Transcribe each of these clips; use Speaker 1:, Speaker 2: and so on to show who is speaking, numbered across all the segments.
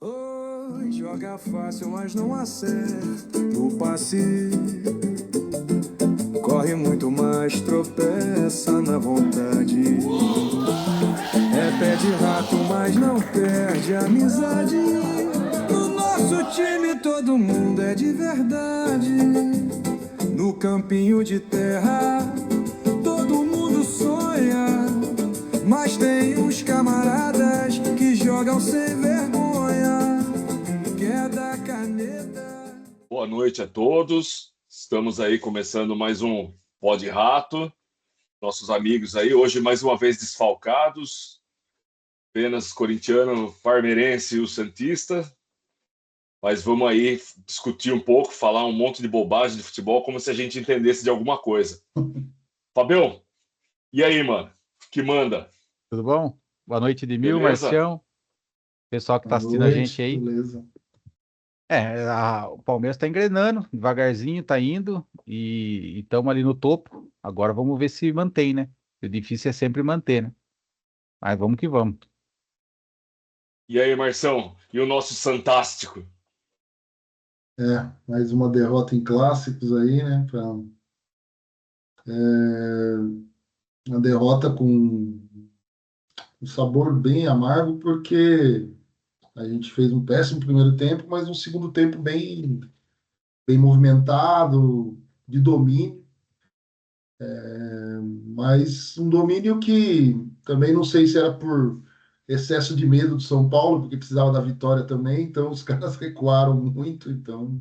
Speaker 1: Oi, joga fácil, mas não acerta o passe. Corre muito, mas tropeça na vontade. É pé de rato, mas não perde a amizade. No nosso time todo mundo é de verdade. No campinho de terra todo mundo sonha, mas tem uns camaradas que jogam sem vergonha. Queda caneta.
Speaker 2: Boa noite a todos. Estamos aí começando mais um Pod Rato. Nossos amigos aí, hoje mais uma vez desfalcados. Apenas corintiano, parmeirense e o santista. Mas vamos aí discutir um pouco, falar um monte de bobagem de futebol, como se a gente entendesse de alguma coisa. Fabião, e aí, mano? Que manda?
Speaker 3: Tudo bom? Boa noite, Edmil,
Speaker 2: Beleza?
Speaker 3: Marcião, pessoal que está
Speaker 4: Boa
Speaker 3: assistindo a gente
Speaker 4: noite,
Speaker 3: aí.
Speaker 4: beleza.
Speaker 3: O Palmeiras está engrenando, devagarzinho está indo e estamos ali no topo. Agora vamos ver se mantém, né? O difícil é sempre manter, né? Mas vamos que vamos.
Speaker 2: E aí, Marção? E o nosso Santástico?
Speaker 4: Mais uma derrota em clássicos aí, né? Uma derrota com um sabor bem amargo, porque a gente fez um péssimo primeiro tempo, mas um segundo tempo bem movimentado, de domínio, mas um domínio que também não sei se era por excesso de medo do São Paulo, porque precisava da vitória também, então os caras recuaram muito, então.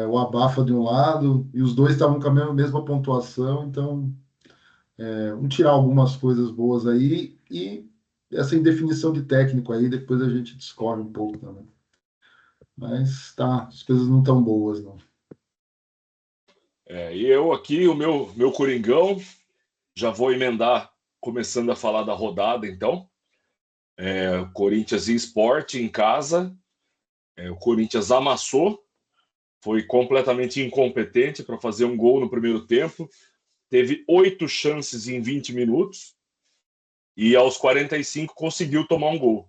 Speaker 4: O abafa de um lado, e os dois estavam com a mesma pontuação, então vamos tirar algumas coisas boas aí, e essa indefinição de técnico aí, depois a gente discorre um pouco também. Mas tá, as coisas não tão boas, não.
Speaker 2: E eu aqui, o meu Coringão, já vou emendar, começando a falar da rodada, então. Corinthians e Sport em casa. O Corinthians amassou, foi completamente incompetente para fazer um gol no primeiro tempo. Teve 8 chances em 20 minutos e aos 45 conseguiu tomar um gol.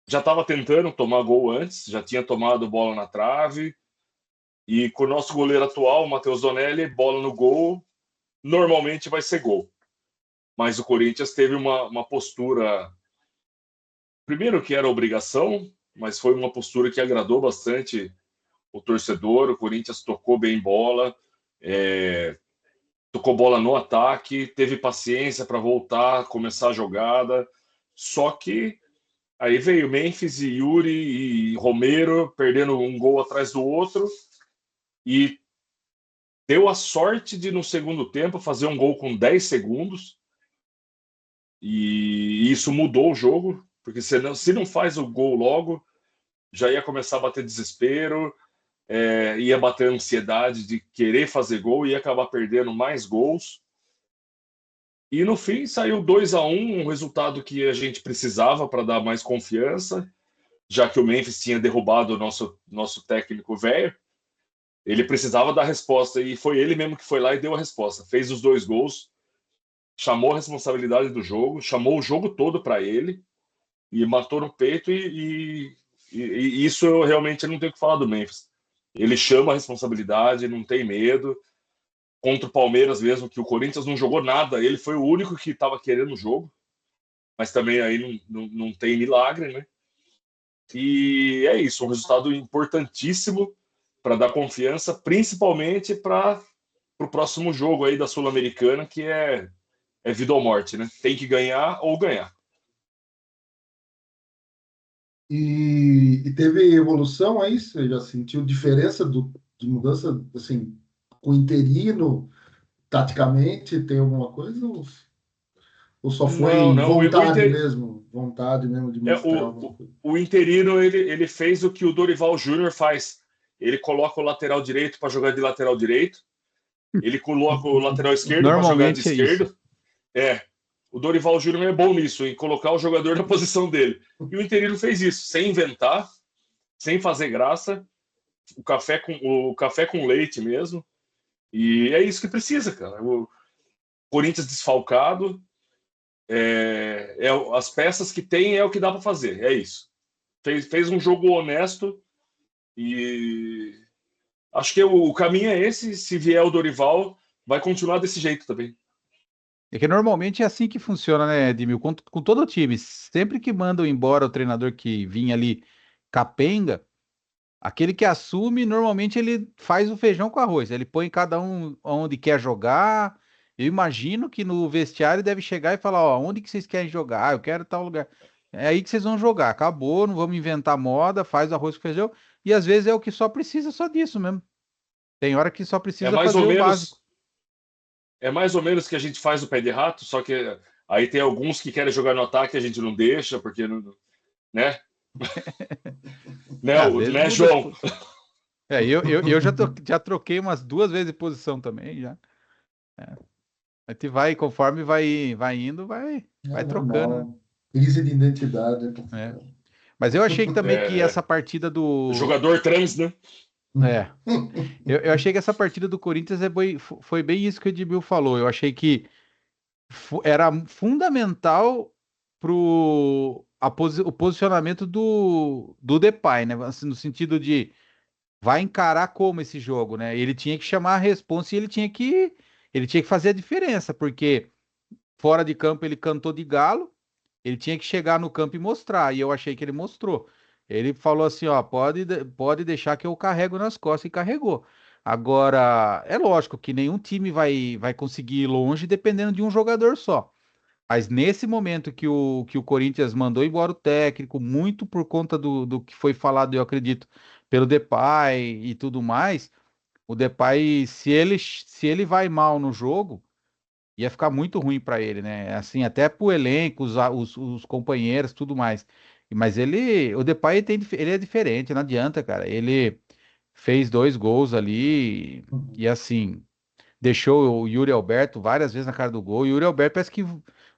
Speaker 2: Já estava tentando tomar gol antes, já tinha tomado bola na trave. E com o nosso goleiro atual, o Matheus Donelli, bola no gol, normalmente vai ser gol. Mas o Corinthians teve uma postura, primeiro que era obrigação, mas foi uma postura que agradou bastante o torcedor. O Corinthians tocou bem bola, tocou bola no ataque, teve paciência para voltar, começar a jogada. Só que aí veio Memphis e Yuri e Romero perdendo um gol atrás do outro e deu a sorte de, no segundo tempo, fazer um gol com 10 segundos. E isso mudou o jogo, porque se não faz o gol logo, já ia começar a bater desespero, ia bater a ansiedade de querer fazer gol e ia acabar perdendo mais gols. E no fim saiu 2-1, um resultado que a gente precisava para dar mais confiança, já que o Memphis tinha derrubado o nosso técnico velho. Ele precisava dar resposta e foi ele mesmo que foi lá e deu a resposta. Fez os 2 gols, chamou a responsabilidade do jogo, chamou o jogo todo para ele e matou no peito. E isso eu realmente não tenho o que falar do Memphis. Ele chama a responsabilidade, não tem medo. Contra o Palmeiras mesmo, que o Corinthians não jogou nada, ele foi o único que estava querendo o jogo, mas também aí não tem milagre, né? E é isso, um resultado importantíssimo para dar confiança, principalmente para o próximo jogo aí da Sul-Americana, que é vida ou morte, né? Tem que ganhar ou ganhar.
Speaker 4: E teve evolução aí? Você já sentiu diferença de mudança, assim, com o interino, taticamente, tem alguma coisa? Ou só
Speaker 2: Não,
Speaker 4: foi
Speaker 2: não.
Speaker 4: vontade mesmo de
Speaker 2: É,
Speaker 4: mostrar alguma coisa?
Speaker 2: o interino, ele fez o que o Dorival Júnior faz. Ele coloca o lateral direito para jogar de lateral direito. Ele coloca o lateral esquerdo para jogar de
Speaker 3: Normalmente é isso.
Speaker 2: esquerdo. O Dorival Júnior é bom nisso, em colocar o jogador na posição dele. E o interino fez isso, sem inventar, sem fazer graça. O café com leite mesmo. E é isso que precisa, cara. O Corinthians desfalcado, as peças que tem é o que dá para fazer, é isso. Fez um jogo honesto e acho que o caminho é esse. Se vier o Dorival, vai continuar desse jeito também.
Speaker 3: É que normalmente é assim que funciona, né, Edmil? Com todo o time. Sempre que mandam embora o treinador que vinha ali capenga, aquele que assume, normalmente ele faz o feijão com arroz. Ele põe cada um onde quer jogar. Eu imagino que no vestiário deve chegar e falar, ó, onde que vocês querem jogar? Ah, eu quero tal lugar. É aí que vocês vão jogar. Acabou, não vamos inventar moda, faz o arroz com feijão. E às vezes é o que só precisa só disso mesmo. Tem hora que só
Speaker 2: É
Speaker 3: precisa
Speaker 2: mais ou
Speaker 3: fazer o básico.
Speaker 2: menos, é mais ou menos que a gente faz o pé de rato, só que aí tem alguns que querem jogar no ataque, a gente não deixa, porque não, né?
Speaker 3: É, às vezes
Speaker 2: Né,
Speaker 3: muda de
Speaker 2: João?
Speaker 3: posição. Eu já troquei umas 2 vezes de posição também, já. A gente vai, conforme vai indo, vai
Speaker 4: É
Speaker 3: trocando, né?
Speaker 4: normal. Crise de identidade é
Speaker 3: É.
Speaker 4: complicado.
Speaker 3: Mas eu achei que também que
Speaker 2: É,
Speaker 3: essa partida do.
Speaker 2: jogador trans, né?
Speaker 3: É. Eu achei que essa partida do Corinthians foi bem isso que o Edmil falou. Eu achei que era fundamental o posicionamento do Depay, né? Assim, no sentido de vai encarar como esse jogo, né? Ele tinha que chamar a responsa e ele tinha que fazer a diferença, porque fora de campo ele cantou de galo, ele tinha que chegar no campo e mostrar, e eu achei que ele mostrou. Ele falou assim, ó, pode deixar que eu carrego nas costas, e carregou. Agora, é lógico que nenhum time vai conseguir ir longe dependendo de um jogador só. Mas nesse momento que o Corinthians mandou embora o técnico, muito por conta do que foi falado, eu acredito, pelo Depay e tudo mais, o Depay, se ele vai mal no jogo, ia ficar muito ruim para ele, né? Assim, até pro elenco, os companheiros, tudo mais. Mas o Depay ele é diferente, não adianta, cara. Ele fez 2 gols ali e assim, deixou o Yuri Alberto várias vezes na cara do gol. O Yuri Alberto parece que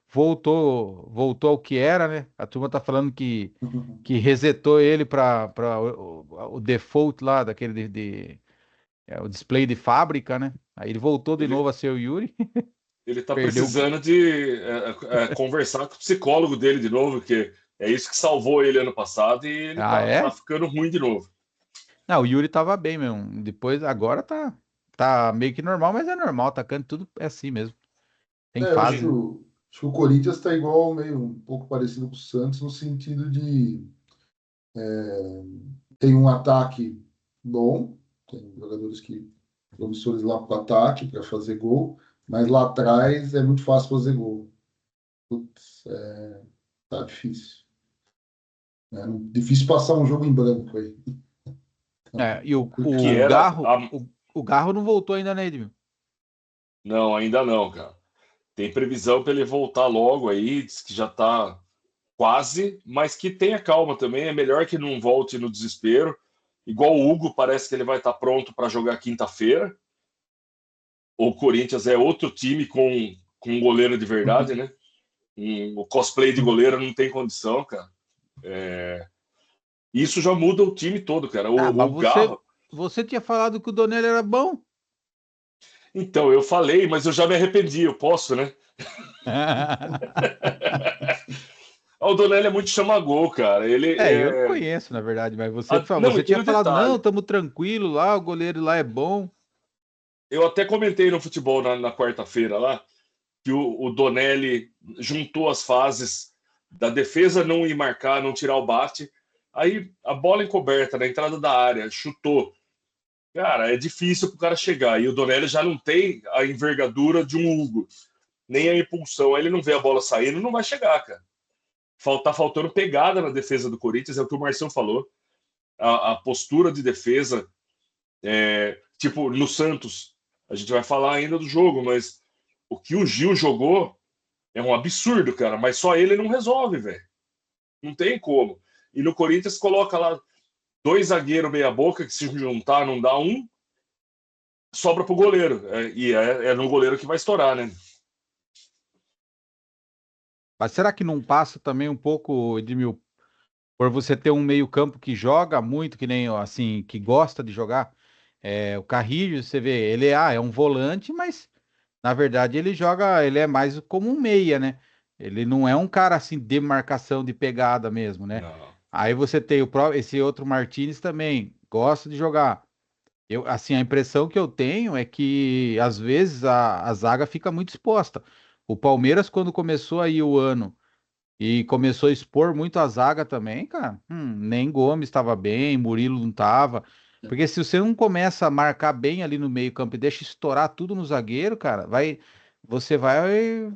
Speaker 3: voltou ao que era, né? A turma tá falando que resetou ele para o default lá daquele o display de fábrica, né? Aí ele voltou de
Speaker 2: Ele,
Speaker 3: novo a ser o Yuri,
Speaker 2: ele tá
Speaker 3: perdeu.
Speaker 2: precisando de conversar com o psicólogo dele de novo, que é isso que salvou ele ano passado e ele
Speaker 3: Ah,
Speaker 2: tá
Speaker 3: é?
Speaker 2: ficando ruim de novo.
Speaker 3: Não, o Yuri tava bem mesmo. Depois, agora tá meio que normal, mas é normal, atacante tudo é assim mesmo. Tem
Speaker 4: Eu
Speaker 3: fase, né?
Speaker 4: acho que o Corinthians está igual, meio um pouco parecido com o Santos, no sentido de tem um ataque bom, tem jogadores que promissores lá para o ataque para fazer gol, mas lá atrás é muito fácil fazer gol. Putz, tá difícil. Difícil passar um jogo em branco aí.
Speaker 3: E o,
Speaker 2: Que
Speaker 3: o
Speaker 2: era.
Speaker 3: Garro, o Garro não voltou ainda, né, Edmil?
Speaker 2: Não, ainda não, cara. Tem previsão para ele voltar logo aí, diz que já tá quase, mas que tenha calma também. É melhor que não volte no desespero. Igual o Hugo, parece que ele vai estar pronto para jogar quinta-feira. O Corinthians é outro time com um goleiro de verdade, né? O cosplay de goleiro não tem condição, cara. Isso já muda o time todo, cara.
Speaker 3: Ah, mas
Speaker 2: O Garro.
Speaker 3: você tinha falado que o Donelli era bom.
Speaker 2: Então, eu falei, mas eu já me arrependi, eu posso, né? O Donelli é muito chama-gol, cara. Ele
Speaker 3: Eu não conheço, na verdade, mas
Speaker 2: Não,
Speaker 3: você
Speaker 2: e tem
Speaker 3: tinha
Speaker 2: o
Speaker 3: falado, não,
Speaker 2: detalhe.
Speaker 3: estamos tranquilo lá, o goleiro lá é bom.
Speaker 2: Eu até comentei no futebol na quarta-feira lá que o Donelli juntou as fases da defesa não ir marcar, não tirar o bate. Aí a bola encoberta na entrada da área, chutou. Cara, é difícil pro cara chegar. E o Donelli já não tem a envergadura de um Hugo, nem a impulsão. Aí ele não vê a bola saindo, não vai chegar, cara. Tá faltando pegada na defesa do Corinthians, é o que o Marcelo falou. A postura de defesa, tipo, no Santos, a gente vai falar ainda do jogo, mas o que o Gil jogou é um absurdo, cara. Mas só ele não resolve, velho. Não tem como. E no Corinthians coloca lá 2 zagueiros meia-boca, que se juntar não dá um, sobra pro goleiro. E é no goleiro que vai estourar, né?
Speaker 3: Mas será que não passa também um pouco, Edmil, por você ter um meio-campo que joga muito, que nem assim, que gosta de jogar? O Carrillo, você vê, ele é um volante, mas na verdade ele é mais como um meia, né? Ele não é um cara assim de marcação de pegada mesmo, né?
Speaker 2: Não.
Speaker 3: Aí você tem esse outro Martinez também, gosta de jogar. Assim, a impressão que eu tenho é que às vezes a zaga fica muito exposta. O Palmeiras, quando começou aí o ano e começou a expor muito a zaga também, cara, nem Gomes estava bem, Murilo não estava. Porque se você não começa a marcar bem ali no meio-campo e deixa estourar tudo no zagueiro, cara, você vai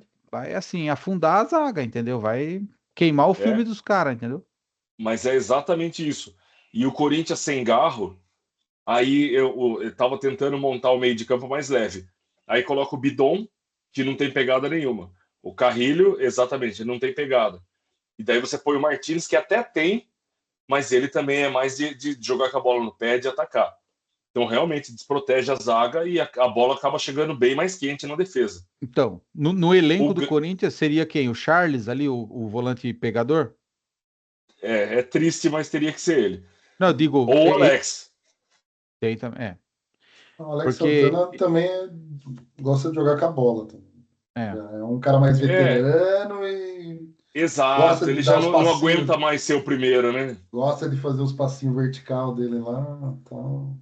Speaker 3: assim, afundar a zaga, entendeu? Vai queimar o filme
Speaker 2: É,
Speaker 3: dos caras, entendeu?
Speaker 2: mas é exatamente isso. E o Corinthians sem Garro, aí eu tava tentando montar o meio de campo mais leve. Aí coloca o Bidon, que não tem pegada nenhuma. O Carrilho, exatamente, não tem pegada. E daí você põe o Martins, que até tem, mas ele também é mais de jogar com a bola no pé, de atacar. Então realmente desprotege a zaga e a bola acaba chegando bem mais quente na defesa.
Speaker 3: Então, no elenco
Speaker 2: O,
Speaker 3: do Corinthians seria quem? O Charles ali, o volante pegador?
Speaker 2: é triste, mas teria que ser ele.
Speaker 3: Não, eu digo,
Speaker 2: Ou o Alex.
Speaker 3: tem também,
Speaker 4: O Alex
Speaker 3: porque,
Speaker 4: Santana também gosta de jogar com a bola também.
Speaker 3: é,
Speaker 4: Já é um cara mais
Speaker 2: É,
Speaker 4: veterano e gosta
Speaker 2: exato.
Speaker 4: de
Speaker 2: Ele
Speaker 4: dar
Speaker 2: já
Speaker 4: os
Speaker 2: não
Speaker 4: passinhos,
Speaker 2: aguenta mais ser o primeiro, né?
Speaker 4: gosta de fazer os passinhos vertical dele lá, então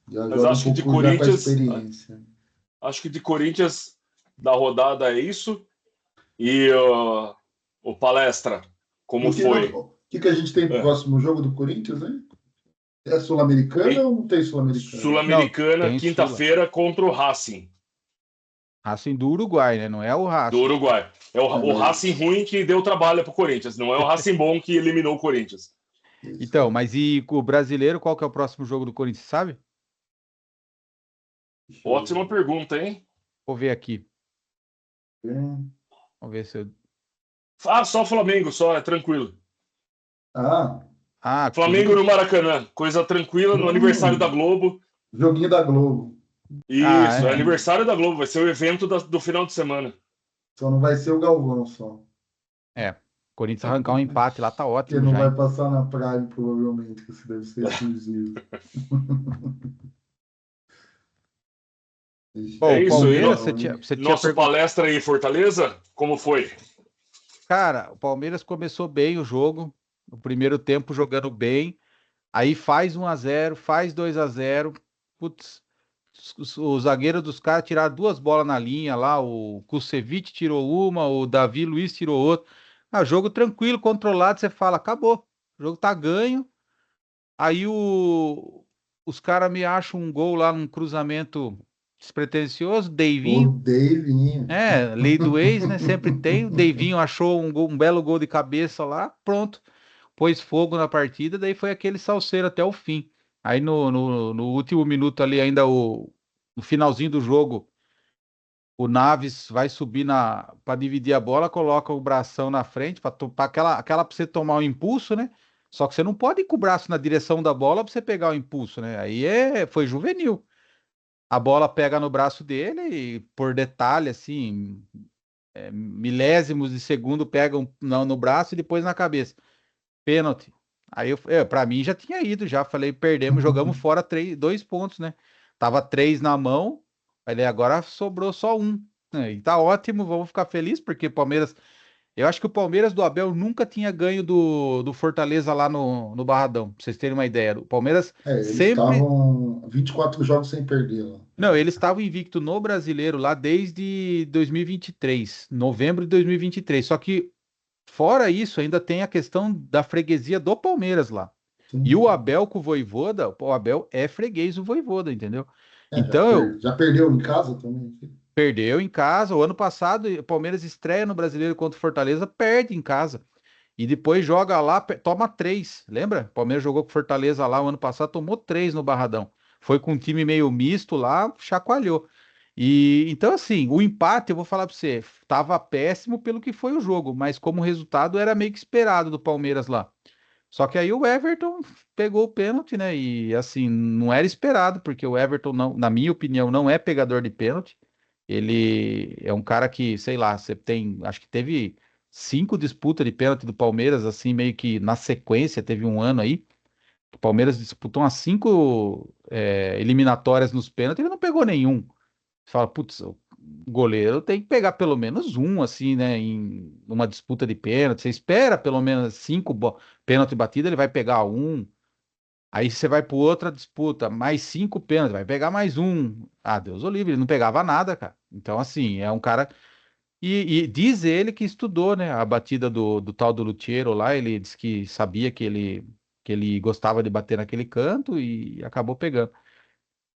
Speaker 4: já
Speaker 2: Mas
Speaker 4: joga um pouco já com a experiência.
Speaker 2: Acho que de Corinthians da rodada é isso. E o Palestra,
Speaker 4: E
Speaker 2: como foi?
Speaker 4: o que a gente tem pro
Speaker 2: É,
Speaker 4: próximo jogo do Corinthians, hein? É Sul-Americana
Speaker 2: tem
Speaker 4: ou não tem Sul-Americana?
Speaker 3: não,
Speaker 2: Sul-Americana,
Speaker 3: tem Sula.
Speaker 2: quinta-feira, contra o Racing,
Speaker 3: Racing do Uruguai, né? Não é o
Speaker 2: do
Speaker 3: Racing.
Speaker 2: Uruguai. É
Speaker 4: É,
Speaker 2: o
Speaker 4: mas
Speaker 2: Racing ruim que deu trabalho para o Corinthians, não é o Racing bom que eliminou o Corinthians.
Speaker 4: isso
Speaker 3: Então,
Speaker 4: aí.
Speaker 3: mas e o brasileiro, qual que é o próximo jogo do Corinthians, sabe?
Speaker 4: Deixa
Speaker 2: Ótima
Speaker 4: eu
Speaker 2: pergunta, hein?
Speaker 3: Vou ver aqui.
Speaker 4: ver.
Speaker 3: Vamos ver se eu...
Speaker 2: Ah, só Flamengo, só, é tranquilo.
Speaker 4: Ah,
Speaker 3: Ah,
Speaker 2: Flamengo no
Speaker 3: Corinthians.
Speaker 2: Maracanã, coisa tranquila no aniversário da
Speaker 4: hum,
Speaker 2: Globo.
Speaker 4: joguinho da Globo.
Speaker 3: Ah,
Speaker 2: Isso, é
Speaker 3: é.
Speaker 2: aniversário da Globo, vai ser o evento do final de semana.
Speaker 4: Só não vai ser o Galvão só.
Speaker 3: É. Corinthians arrancar um empate lá tá
Speaker 4: Porque
Speaker 3: ótimo
Speaker 4: não
Speaker 3: já,
Speaker 4: vai
Speaker 3: hein?
Speaker 4: passar na Prime, provavelmente, que isso deve ser exclusivo. Ixi,
Speaker 3: Pô,
Speaker 2: É
Speaker 3: o
Speaker 2: isso, e
Speaker 3: Palmeiras,
Speaker 4: não, hein?
Speaker 3: você tinha
Speaker 2: nosso
Speaker 3: perguntado.
Speaker 2: palestra aí, Fortaleza, como foi?
Speaker 3: Cara, o Palmeiras começou bem o jogo. O primeiro tempo jogando bem. Aí faz 1-0, faz 2-0. Putz, o zagueiro dos caras tiraram duas bolas na linha lá. O Kusevich tirou uma, o Davi Luiz tirou outra. Ah, jogo tranquilo, controlado. Você fala, acabou. O jogo tá ganho. Aí os caras me acham um gol lá num cruzamento despretensioso.
Speaker 4: O
Speaker 3: Deivinho,
Speaker 4: Davinho.
Speaker 3: lei do ex, né? Sempre tem. O Deivinho achou um belo gol de cabeça lá. Pronto, pôs fogo na partida, daí foi aquele salseiro até o fim. Aí no último minuto ali, ainda no finalzinho do jogo, o Naves vai subir para dividir a bola, coloca o bração na frente, para aquela pra você tomar o impulso, né? Só que você não pode ir com o braço na direção da bola para você pegar o impulso, né? Aí foi juvenil. A bola pega no braço dele e, por detalhe, assim, milésimos de segundo, pegam no braço e depois na cabeça. Pênalti. Aí para mim já tinha ido, já falei, perdemos, jogamos fora 2 pontos, né? Tava 3 na mão, aí agora sobrou só um. E tá ótimo, vamos ficar felizes, porque Palmeiras. Eu acho que o Palmeiras do Abel nunca tinha ganho do Fortaleza lá no Barradão, pra vocês terem uma ideia. O Palmeiras
Speaker 4: Eles
Speaker 3: sempre.
Speaker 4: estavam 24 jogos sem perder lá.
Speaker 3: Não, eles estavam invicto no Brasileiro lá desde 2023, novembro de 2023. Só que fora isso, ainda tem a questão da freguesia do Palmeiras lá.
Speaker 4: Sim,
Speaker 3: E o
Speaker 4: sim.
Speaker 3: Abel com o Vojvoda, o Abel é freguês do Vojvoda, entendeu?
Speaker 4: É,
Speaker 3: Então,
Speaker 4: já perdeu em casa também.
Speaker 3: perdeu em casa. O ano passado, o Palmeiras estreia no Brasileiro contra o Fortaleza, perde em casa. E depois joga lá, toma 3. Lembra? O Palmeiras jogou com o Fortaleza lá o ano passado, tomou 3 no Barradão. Foi com um time meio misto lá, chacoalhou. E então, assim, o empate, eu vou falar pra você, tava péssimo pelo que foi o jogo, mas como resultado era meio que esperado do Palmeiras lá. Só que aí o Everton pegou o pênalti, né? E assim, não era esperado, porque o Everton, não, na minha opinião, não é pegador de pênalti. Ele é um cara que, sei lá, você tem, acho que teve 5 disputas de pênalti do Palmeiras, assim, meio que na sequência, teve um ano aí. O Palmeiras disputou umas 5 eliminatórias nos pênaltis, ele não pegou nenhum. Você fala, putz, o goleiro tem que pegar pelo menos um, assim, né? Em uma disputa de pênalti. Você espera pelo menos 5 pênalti batida, ele vai pegar um. Aí você vai para outra disputa, mais 5 pênaltis, vai pegar mais um. Ah, Deus o livre, ele não pegava nada, cara. Então, assim, é um cara. E diz ele que estudou, né? A batida do tal do Luthiero lá. Ele disse que sabia que ele gostava de bater naquele canto e acabou pegando.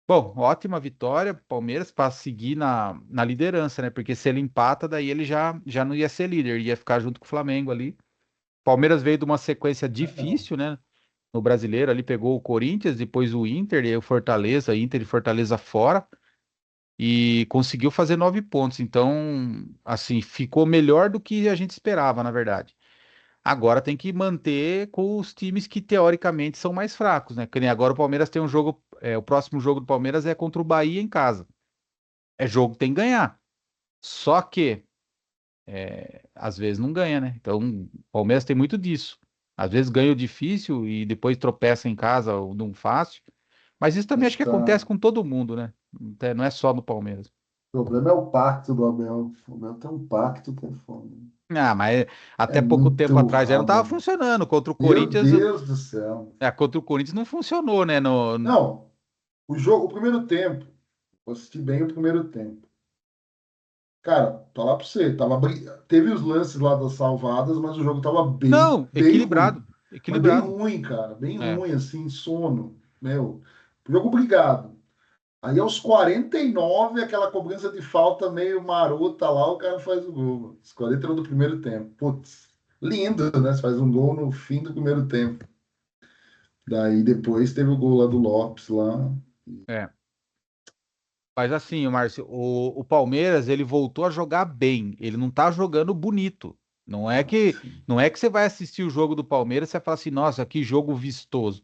Speaker 3: Bom, ótima vitória, Palmeiras, para seguir na liderança, né? Porque se ele empata, daí ele já não ia ser líder, ia ficar junto com o Flamengo ali. Palmeiras veio de uma sequência
Speaker 4: Legal.
Speaker 3: difícil, né? No brasileiro, ali pegou o Corinthians, depois o Inter, e aí o Fortaleza, Inter e Fortaleza fora, e conseguiu fazer 9 pontos. Então, assim, ficou melhor do que a gente esperava, na verdade. Agora tem que manter com os times que teoricamente são mais fracos, né? Que nem agora o Palmeiras tem um jogo, o próximo jogo do Palmeiras é contra o Bahia em casa. É jogo que tem que ganhar. Só que às vezes não ganha, né? Então, o Palmeiras tem muito disso. Às vezes ganha o difícil e depois tropeça em casa ou num fácil. Mas isso também
Speaker 4: Acho
Speaker 3: acho
Speaker 4: que
Speaker 3: que acontece com todo mundo, né? Não é só no Palmeiras.
Speaker 4: o problema é o pacto do Abel. O Abel tem um pacto que é foda.
Speaker 3: Ah, mas
Speaker 4: É
Speaker 3: até pouco tempo
Speaker 4: muito
Speaker 3: atrás já não estava
Speaker 4: rabo.
Speaker 3: funcionando. Contra o
Speaker 4: Meu
Speaker 3: Corinthians,
Speaker 4: Deus do céu.
Speaker 3: contra o Corinthians não funcionou, né?
Speaker 4: Não, o primeiro tempo, eu assisti bem o primeiro tempo. Cara, falar pra você, teve os lances lá das salvadas, mas o jogo tava bem,
Speaker 3: Não,
Speaker 4: bem ruim.
Speaker 3: equilibrado.
Speaker 4: Mas bem
Speaker 3: Equilibrado.
Speaker 4: ruim, cara. Bem
Speaker 3: É.
Speaker 4: ruim, assim, sono. Meu, jogo brigado. Aí aos 49, aquela cobrança de falta meio marota lá, o cara faz o gol, mano. Os 41 do primeiro tempo. Putz, lindo, né? Você faz um gol no fim do primeiro tempo. Daí depois teve o gol lá do Lopes lá.
Speaker 3: É. Mas assim, Márcio, o Palmeiras ele voltou a jogar bem. Ele não tá jogando bonito. Não é
Speaker 4: Ah,
Speaker 3: que
Speaker 4: sim.
Speaker 3: não é que você vai assistir o jogo do Palmeiras e você fala assim, nossa, que jogo vistoso.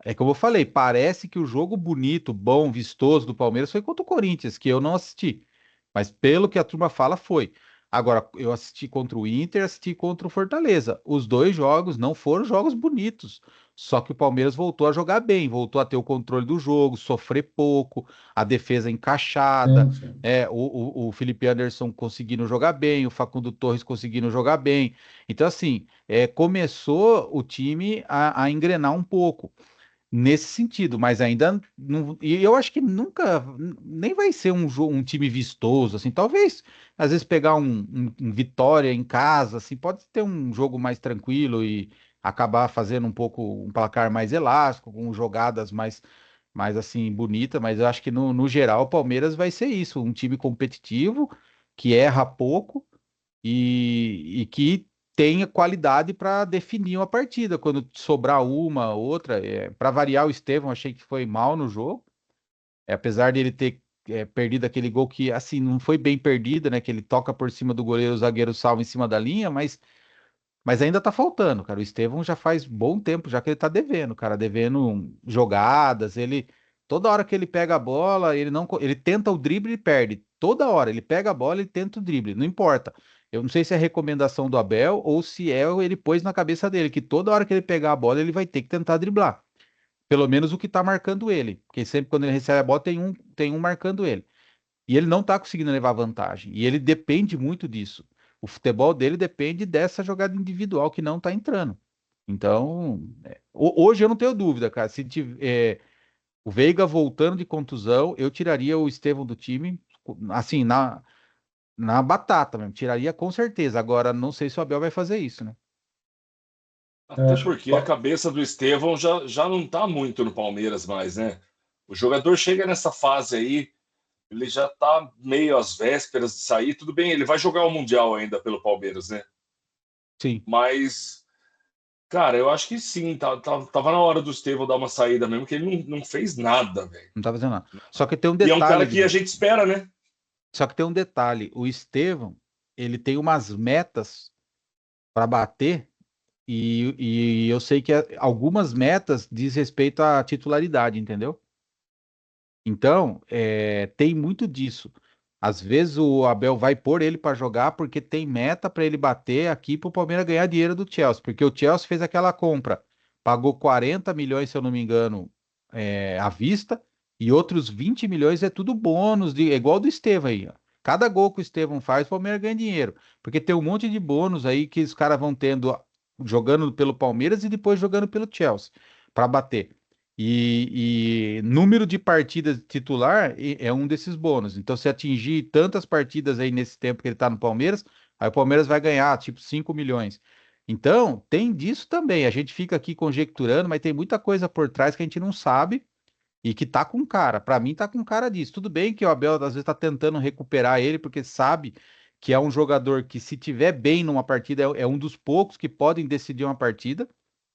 Speaker 3: É como eu falei, parece que o jogo bonito, bom, vistoso do Palmeiras foi contra o Corinthians, que eu não assisti. Mas pelo que a turma fala, foi. Agora, eu assisti contra o Inter, assisti contra o Fortaleza. Os dois jogos não foram jogos bonitos. Só que o Palmeiras voltou a jogar bem, voltou a ter o controle do jogo, sofrer pouco, a defesa encaixada,
Speaker 4: Sim, sim.
Speaker 3: o Felipe Anderson conseguindo jogar bem, o Facundo Torres conseguindo jogar bem. Então, assim, começou o time a engrenar um pouco nesse sentido, mas ainda não, e eu acho que nunca nem vai ser um time vistoso assim, talvez às vezes pegar um Vitória em casa, assim, pode ter um jogo mais tranquilo e acabar fazendo um pouco um placar mais elástico, com jogadas mais assim bonita, mas eu acho que no geral o Palmeiras vai ser isso, um time competitivo que erra pouco e que tenha qualidade para definir uma partida. Quando sobrar uma, outra, para variar o Estevão, achei que foi mal no jogo, apesar de ele ter perdido aquele gol que assim não foi bem perdido, né? Que ele toca por cima do goleiro, o zagueiro salva em cima da linha, mas ainda tá faltando, cara. O Estevão já faz bom tempo já que ele tá devendo, cara, devendo jogadas, ele toda hora que ele pega a bola, ele tenta o drible e perde. Toda hora ele pega a bola e tenta o drible, não importa. Eu não sei se é recomendação do Abel ou se ele pôs na cabeça dele que toda hora que ele pegar a bola ele vai ter que tentar driblar. Pelo menos o que tá marcando ele, porque sempre quando ele recebe a bola tem um marcando ele. E ele não está conseguindo levar vantagem. E ele depende muito disso. O futebol dele depende dessa jogada individual que não está entrando. Então, hoje eu não tenho dúvida, cara. Se tiver, o Veiga voltando de contusão, eu tiraria o Estevão do time, assim, na batata mesmo. Tiraria com certeza. Agora, não sei se o Abel vai fazer isso, né?
Speaker 2: Até
Speaker 4: Acho que
Speaker 2: porque a cabeça do Estevão já não tá muito no Palmeiras mais, né? O jogador chega nessa fase aí, ele já tá meio às vésperas de sair. Tudo bem, ele vai jogar o Mundial ainda pelo Palmeiras, né?
Speaker 3: Sim,
Speaker 2: Mas, cara, eu acho que sim, tava na hora do Estevão dar uma saída mesmo, que ele não fez nada, velho.
Speaker 3: não tá fazendo nada. Só que tem um
Speaker 2: E é um
Speaker 3: detalhe,
Speaker 2: cara que a
Speaker 3: Vini.
Speaker 2: gente espera, né?
Speaker 3: Só que tem um detalhe. O Estevão, ele tem umas metas para bater. E eu sei que algumas metas diz respeito à titularidade, entendeu? Então, tem muito disso. Às vezes o Abel vai pôr ele para jogar porque tem meta para ele bater aqui para o Palmeiras ganhar dinheiro do Chelsea. Porque o Chelsea fez aquela compra, pagou 40 milhões, se eu não me engano, à vista, e outros 20 milhões é tudo bônus, é igual do Estevão aí, ó. Cada gol que o Estevão faz, o Palmeiras ganha dinheiro. Porque tem um monte de bônus aí que os caras vão tendo jogando pelo Palmeiras e depois jogando pelo Chelsea para bater. E número de partidas titular é um desses bônus. Então, se atingir tantas partidas aí nesse tempo que ele tá no Palmeiras, aí o Palmeiras vai ganhar, tipo, 5 milhões. Então, tem disso também. A gente fica aqui conjecturando, mas tem muita coisa por trás que a gente não sabe e que tá com cara. Pra mim, tá com cara disso. Tudo bem que o Abel às vezes tá tentando recuperar ele, porque sabe que é um jogador que, se tiver bem numa partida, é um dos poucos que podem decidir uma partida,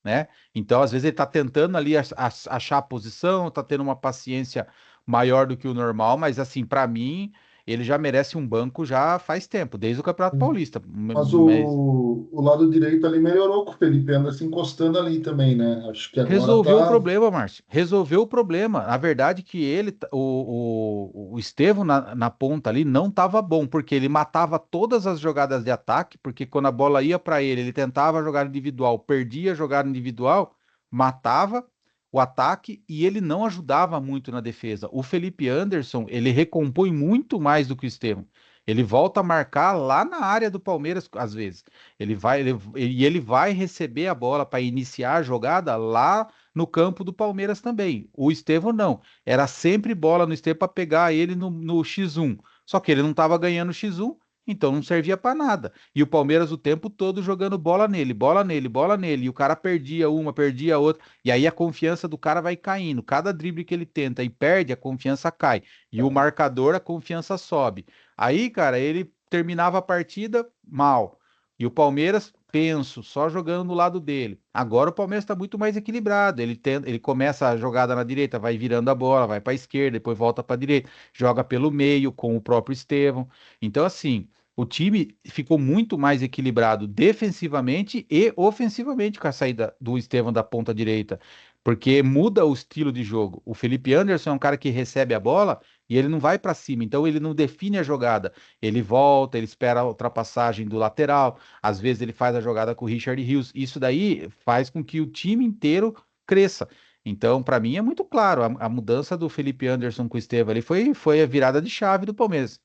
Speaker 3: né? Então, às vezes, ele tá tentando ali achar a posição, tá tendo uma paciência maior do que o normal, mas assim, pra mim, ele já merece um banco já faz tempo, desde o Campeonato Paulista.
Speaker 4: Mas
Speaker 3: Mas
Speaker 4: o lado direito ali melhorou com o Felipe Anderson encostando ali também, né? Acho que agora
Speaker 3: resolveu o
Speaker 4: tá.
Speaker 3: problema, Márcio. Resolveu o problema. Na verdade, que ele, o Estevão na ponta ali não estava bom, porque ele matava todas as jogadas de ataque, porque quando a bola ia para ele, ele tentava jogar individual, perdia a jogada individual, matava o ataque e ele não ajudava muito na defesa. O Felipe Anderson, ele recompõe muito mais do que o Estevão. Ele volta a marcar lá na área do Palmeiras, às vezes. Ele vai receber a bola para iniciar a jogada lá no campo do Palmeiras também. O Estevão não. Era sempre bola no Estevão para pegar ele no X1. Só que ele não estava ganhando X1, então não servia para nada. E o Palmeiras o tempo todo jogando bola nele, bola nele, bola nele. E o cara perdia uma, perdia outra. E aí a confiança do cara vai caindo. Cada drible que ele tenta e perde, a confiança cai. E o marcador, a confiança sobe. Aí, cara, ele terminava a partida mal. E o Palmeiras, penso, só jogando do lado dele. Agora o Palmeiras está muito mais equilibrado. Ele começa a jogada na direita, vai virando a bola, vai para a esquerda, depois volta para a direita, joga pelo meio com o próprio Estevão. Então, assim, o time ficou muito mais equilibrado defensivamente e ofensivamente com a saída do Estevão da ponta direita, porque muda o estilo de jogo. O Felipe Anderson é um cara que recebe a bola e ele não vai para cima, então ele não define a jogada. Ele volta, ele espera a ultrapassagem do lateral, às vezes ele faz a jogada com o Richard Rios. Isso daí faz com que o time inteiro cresça. Então, para mim é muito claro, a mudança do Felipe Anderson com o Estevão ali foi a virada de chave do Palmeiras,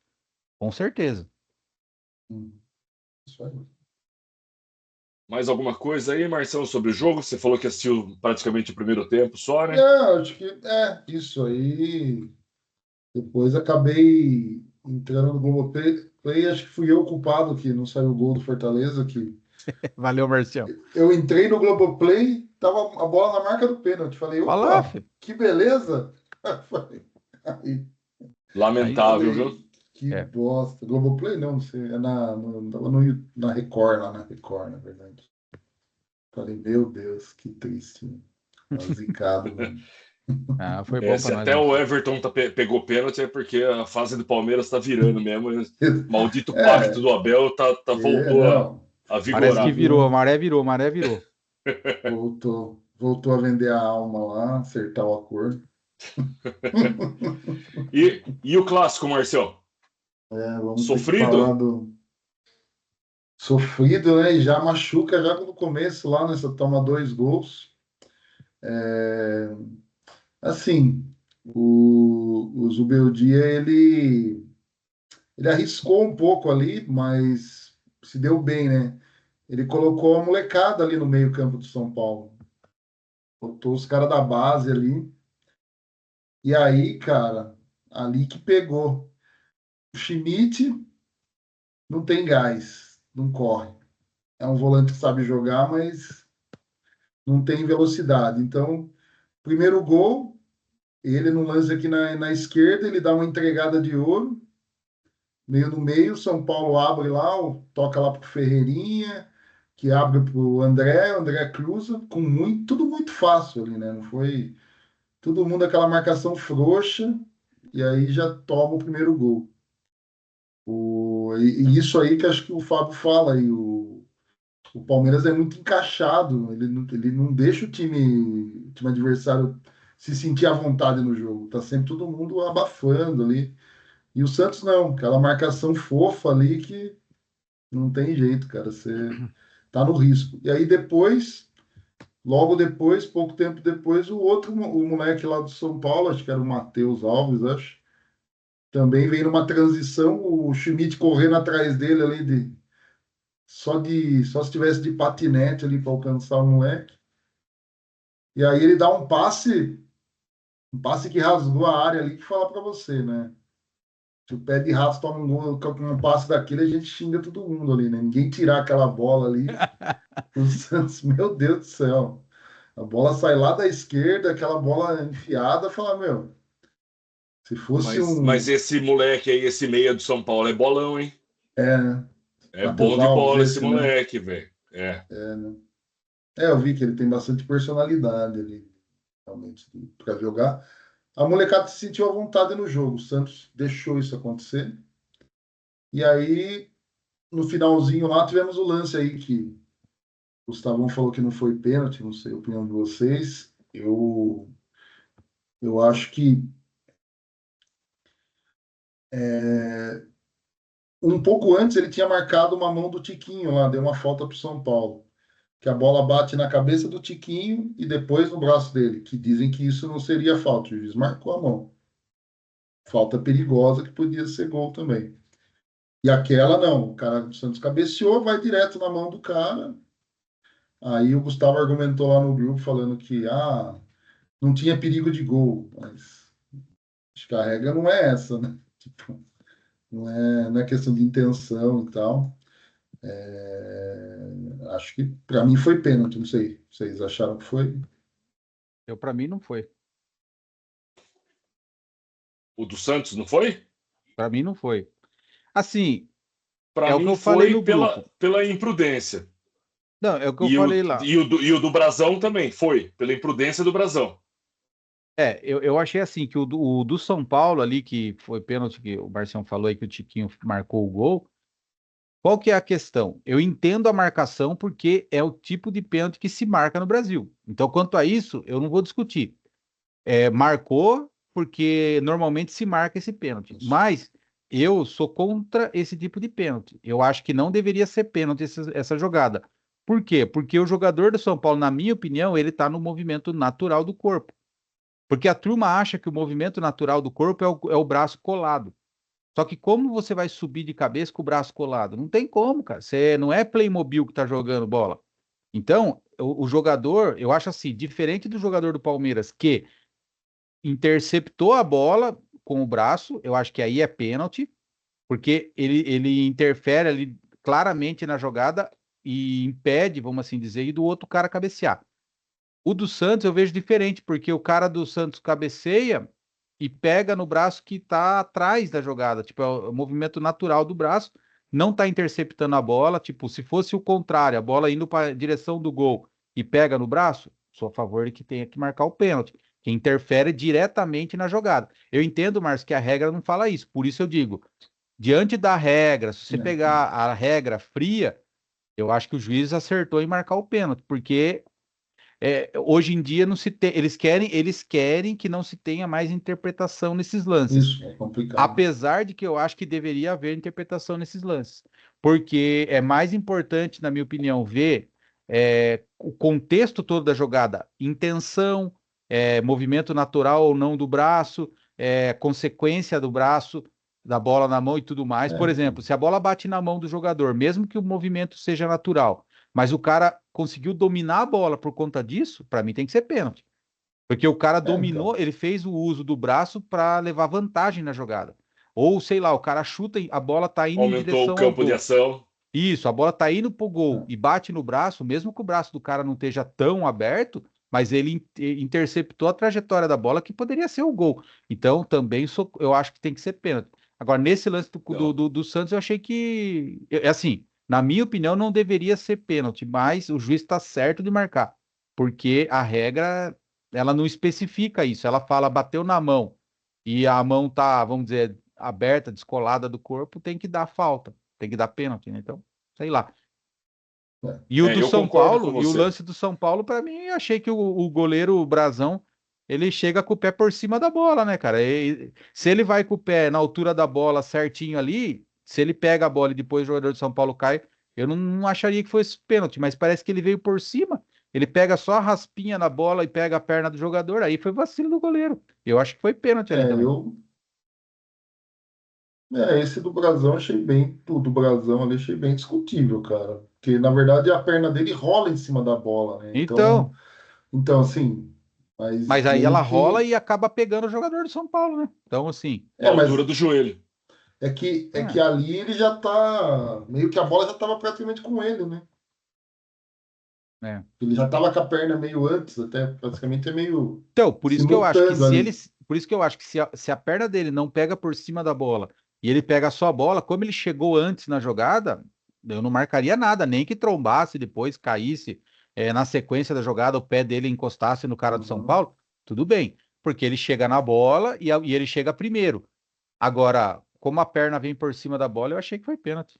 Speaker 3: com certeza.
Speaker 4: Isso aí.
Speaker 2: Mais alguma coisa aí, Marcelo, sobre o jogo? Você falou que assistiu praticamente o primeiro tempo só, né?
Speaker 4: Acho que é isso aí. Depois acabei entrando no Globoplay, acho que fui eu o culpado que não saiu o gol do Fortaleza, que
Speaker 3: Valeu, Marcião.
Speaker 4: eu entrei no Globoplay, tava a bola na marca do pênalti. Falei,
Speaker 3: Fala lá,
Speaker 4: opa,
Speaker 3: filho.
Speaker 4: que beleza! Falei, aí
Speaker 2: Lamentável, viu?
Speaker 4: falei, que
Speaker 3: É.
Speaker 4: bosta. Globoplay não, não sei, tava na Record, lá na Record, na verdade. Falei, meu Deus, que triste. Tá zicado, mano.
Speaker 3: Ah, foi
Speaker 2: É,
Speaker 3: bom
Speaker 2: se
Speaker 3: para nós,
Speaker 2: até o
Speaker 3: Marcião.
Speaker 2: Everton pegou pênalti é porque a fase do Palmeiras está virando mesmo. Maldito pacto
Speaker 4: É,
Speaker 2: do Abel voltou
Speaker 4: não.
Speaker 2: a
Speaker 3: Parece que
Speaker 2: vigorar.
Speaker 3: virou, a
Speaker 4: Viu?
Speaker 3: maré virou, a maré virou.
Speaker 4: Voltou a vender a alma lá, acertar o acordo.
Speaker 2: E o clássico, Marcelo?
Speaker 4: Vamos ter que falar
Speaker 2: Sofrido?
Speaker 4: do sofrido, né? E já machuca já no começo lá, nessa toma 2 gols. É, assim, o Zubeldia, ele arriscou um pouco ali, mas se deu bem, né? Ele colocou a molecada ali no meio-campo do São Paulo. Botou os caras da base ali. E aí, cara, ali que pegou. O Schmidt não tem gás, não corre. É um volante que sabe jogar, mas não tem velocidade. Então, primeiro gol, ele no lance aqui na esquerda, ele dá uma entregada de ouro, meio no meio, São Paulo abre lá, toca lá pro Ferreirinha, que abre pro André, o André cruza, com tudo muito fácil ali, né? Não foi todo mundo aquela marcação frouxa, e aí já toma o primeiro gol. E isso aí que acho que o Fábio fala aí, o Palmeiras é muito encaixado, ele não deixa o time adversário se sentir à vontade no jogo, tá sempre todo mundo abafando ali. E o Santos não, aquela marcação fofa ali que não tem jeito, cara, você tá no risco. E aí depois, logo depois, pouco tempo depois, o moleque lá do São Paulo, acho que era o Matheus Alves, acho, também vem numa transição, o Schmidt correndo atrás dele ali só se tivesse de patinete ali para alcançar o moleque. E aí ele dá um passe que rasgou a área ali que fala para você, né? Se o pé de rato toma um gol com um passe daquele, a gente xinga todo mundo ali, né? Ninguém tirar aquela bola ali. O Santos, meu Deus do céu. A bola sai lá da esquerda, aquela bola enfiada, fala, meu, se fosse
Speaker 2: Mas
Speaker 4: um.
Speaker 2: esse moleque aí, esse meia do São Paulo, é bolão, hein?
Speaker 4: É, né?
Speaker 2: É bom
Speaker 4: Matheus
Speaker 2: de
Speaker 4: Alves,
Speaker 2: bola esse
Speaker 4: esse, né?
Speaker 2: moleque, velho. É.
Speaker 4: É, né? Eu vi que ele tem bastante personalidade ali, realmente, para jogar. A molecada se sentiu à vontade no jogo. O Santos deixou isso acontecer. E aí, no finalzinho lá, tivemos o lance aí que o Gustavão falou que não foi pênalti, não sei a opinião de vocês. Eu acho que um pouco antes ele tinha marcado uma mão do Tiquinho lá, deu uma falta para o São Paulo. Que a bola bate na cabeça do Tiquinho e depois no braço dele, que dizem que isso não seria falta. O juiz marcou a mão. Falta perigosa que podia ser gol também. E aquela não, o cara do Santos cabeceou, vai direto na mão do cara. Aí o Gustavo argumentou lá no grupo falando que não tinha perigo de gol, mas acho que a regra não é essa, né? Tipo, não é questão de intenção e tal. Acho que para mim foi pênalti, não sei. Vocês acharam que foi?
Speaker 3: Eu, para mim, não foi.
Speaker 2: O do Santos, não foi?
Speaker 3: Para mim, não foi. Assim,
Speaker 2: Para
Speaker 3: é o que
Speaker 2: mim
Speaker 3: eu falei
Speaker 2: foi
Speaker 3: no grupo.
Speaker 2: pela imprudência.
Speaker 3: Não, é o que eu
Speaker 2: E o,
Speaker 3: falei lá.
Speaker 2: e o do Brasão também foi, pela imprudência do Brasão.
Speaker 3: Eu achei assim que o do São Paulo ali, que foi pênalti que o Marcião falou aí que o Tiquinho marcou o gol. Qual que é a questão? Eu entendo a marcação porque é o tipo de pênalti que se marca no Brasil. Então, quanto a isso, eu não vou discutir. Marcou porque normalmente se marca esse pênalti. Mas eu sou contra esse tipo de pênalti. Eu acho que não deveria ser pênalti essa jogada. Por quê? Porque o jogador do São Paulo, na minha opinião, ele está no movimento natural do corpo. Porque a turma acha que o movimento natural do corpo é o braço colado. Só que como você vai subir de cabeça com o braço colado? Não tem como, cara. Você não é Playmobil que tá jogando bola. Então, o jogador, eu acho assim, diferente do jogador do Palmeiras, que interceptou a bola com o braço, eu acho que aí é pênalti, porque ele interfere ali claramente na jogada e impede, vamos assim dizer, e do outro cara cabecear. O do Santos eu vejo diferente, porque o cara do Santos cabeceia e pega no braço que está atrás da jogada, tipo, é o movimento natural do braço, não está interceptando a bola, tipo, se fosse o contrário, a bola indo para a direção do gol e pega no braço, sou a favor de que tenha que marcar o pênalti, que interfere diretamente na jogada. Eu entendo, Márcio, que a regra não fala isso, por isso eu digo, diante da regra, se você
Speaker 4: É,
Speaker 3: pegar a regra fria, eu acho que o juiz acertou em marcar o pênalti, porque hoje em dia não se tem, eles querem que não se tenha mais interpretação nesses lances.
Speaker 4: isso, é complicado.
Speaker 3: Apesar de que eu acho que deveria haver interpretação nesses lances. Porque é mais importante, na minha opinião, ver o contexto todo da jogada, intenção, movimento natural ou não do braço, consequência do braço, da bola na mão e tudo mais. Por
Speaker 4: É,
Speaker 3: exemplo, se a bola bate na mão do jogador, mesmo que o movimento seja natural, mas o cara conseguiu dominar a bola por conta disso, para mim tem que ser pênalti. Porque o cara dominou,
Speaker 4: então.
Speaker 3: ele fez o uso do braço para levar vantagem na jogada. Ou, sei lá, o cara chuta, a bola tá indo em
Speaker 2: Aumentou o
Speaker 3: direção ao
Speaker 2: campo de
Speaker 3: gol.
Speaker 2: ação.
Speaker 3: Isso, a bola tá indo pro gol
Speaker 4: É,
Speaker 3: e bate no braço, mesmo que o braço do cara não esteja tão aberto, mas ele interceptou a trajetória da bola que poderia ser o gol. Então, também eu acho que tem que ser pênalti. Agora, nesse lance do, do,
Speaker 2: Não.
Speaker 3: do, do Santos, eu achei que, assim, na minha opinião, não deveria ser pênalti, mas o juiz está certo de marcar, porque a regra, ela não especifica isso. Ela fala, bateu na mão e a mão tá, vamos dizer, aberta, descolada do corpo, tem que dar falta, tem que dar pênalti, né? Então, sei lá. E o do
Speaker 2: Eu
Speaker 3: São
Speaker 2: concordo com
Speaker 3: Paulo, e o
Speaker 2: você.
Speaker 3: lance do São Paulo, para mim, eu achei que o goleiro Brazão, ele chega com o pé por cima da bola, né, cara? Se ele vai com o pé na altura da bola certinho ali, se ele pega a bola e depois o jogador de São Paulo cai, eu não acharia que fosse pênalti, mas parece que ele veio por cima. Ele pega só a raspinha na bola e pega a perna do jogador, aí foi vacilo do goleiro. Eu acho que foi pênalti ali também.
Speaker 4: eu Esse do Brasão achei bem, o do Brasão ali achei bem discutível, cara. Porque, na verdade, a perna dele rola em cima da bola, né?
Speaker 3: Então,
Speaker 4: Então assim, mas
Speaker 3: mas aí
Speaker 4: meio
Speaker 3: ela rola
Speaker 4: que.
Speaker 3: e acaba pegando o jogador do São Paulo, né? Então, assim,
Speaker 2: Na
Speaker 4: É,
Speaker 2: altura
Speaker 4: mas
Speaker 2: do joelho.
Speaker 4: é que
Speaker 3: é.
Speaker 4: ali ele já tá. Meio que a bola já tava praticamente com ele, né?
Speaker 3: É.
Speaker 4: Ele já tava com a perna meio antes, até praticamente é meio
Speaker 3: Então, por isso que eu acho que
Speaker 4: simultâneo
Speaker 3: se ele,
Speaker 4: ali.
Speaker 3: por isso que eu acho que se a perna dele não pega por cima da bola e ele pega só a bola, como ele chegou antes na jogada, eu não marcaria nada, nem que trombasse depois, caísse, na sequência da jogada, o pé dele encostasse no cara do São
Speaker 4: Uhum.
Speaker 3: Paulo, tudo bem, porque ele chega na bola e ele chega primeiro. Agora, como a perna vem por cima da bola, eu achei que foi pênalti.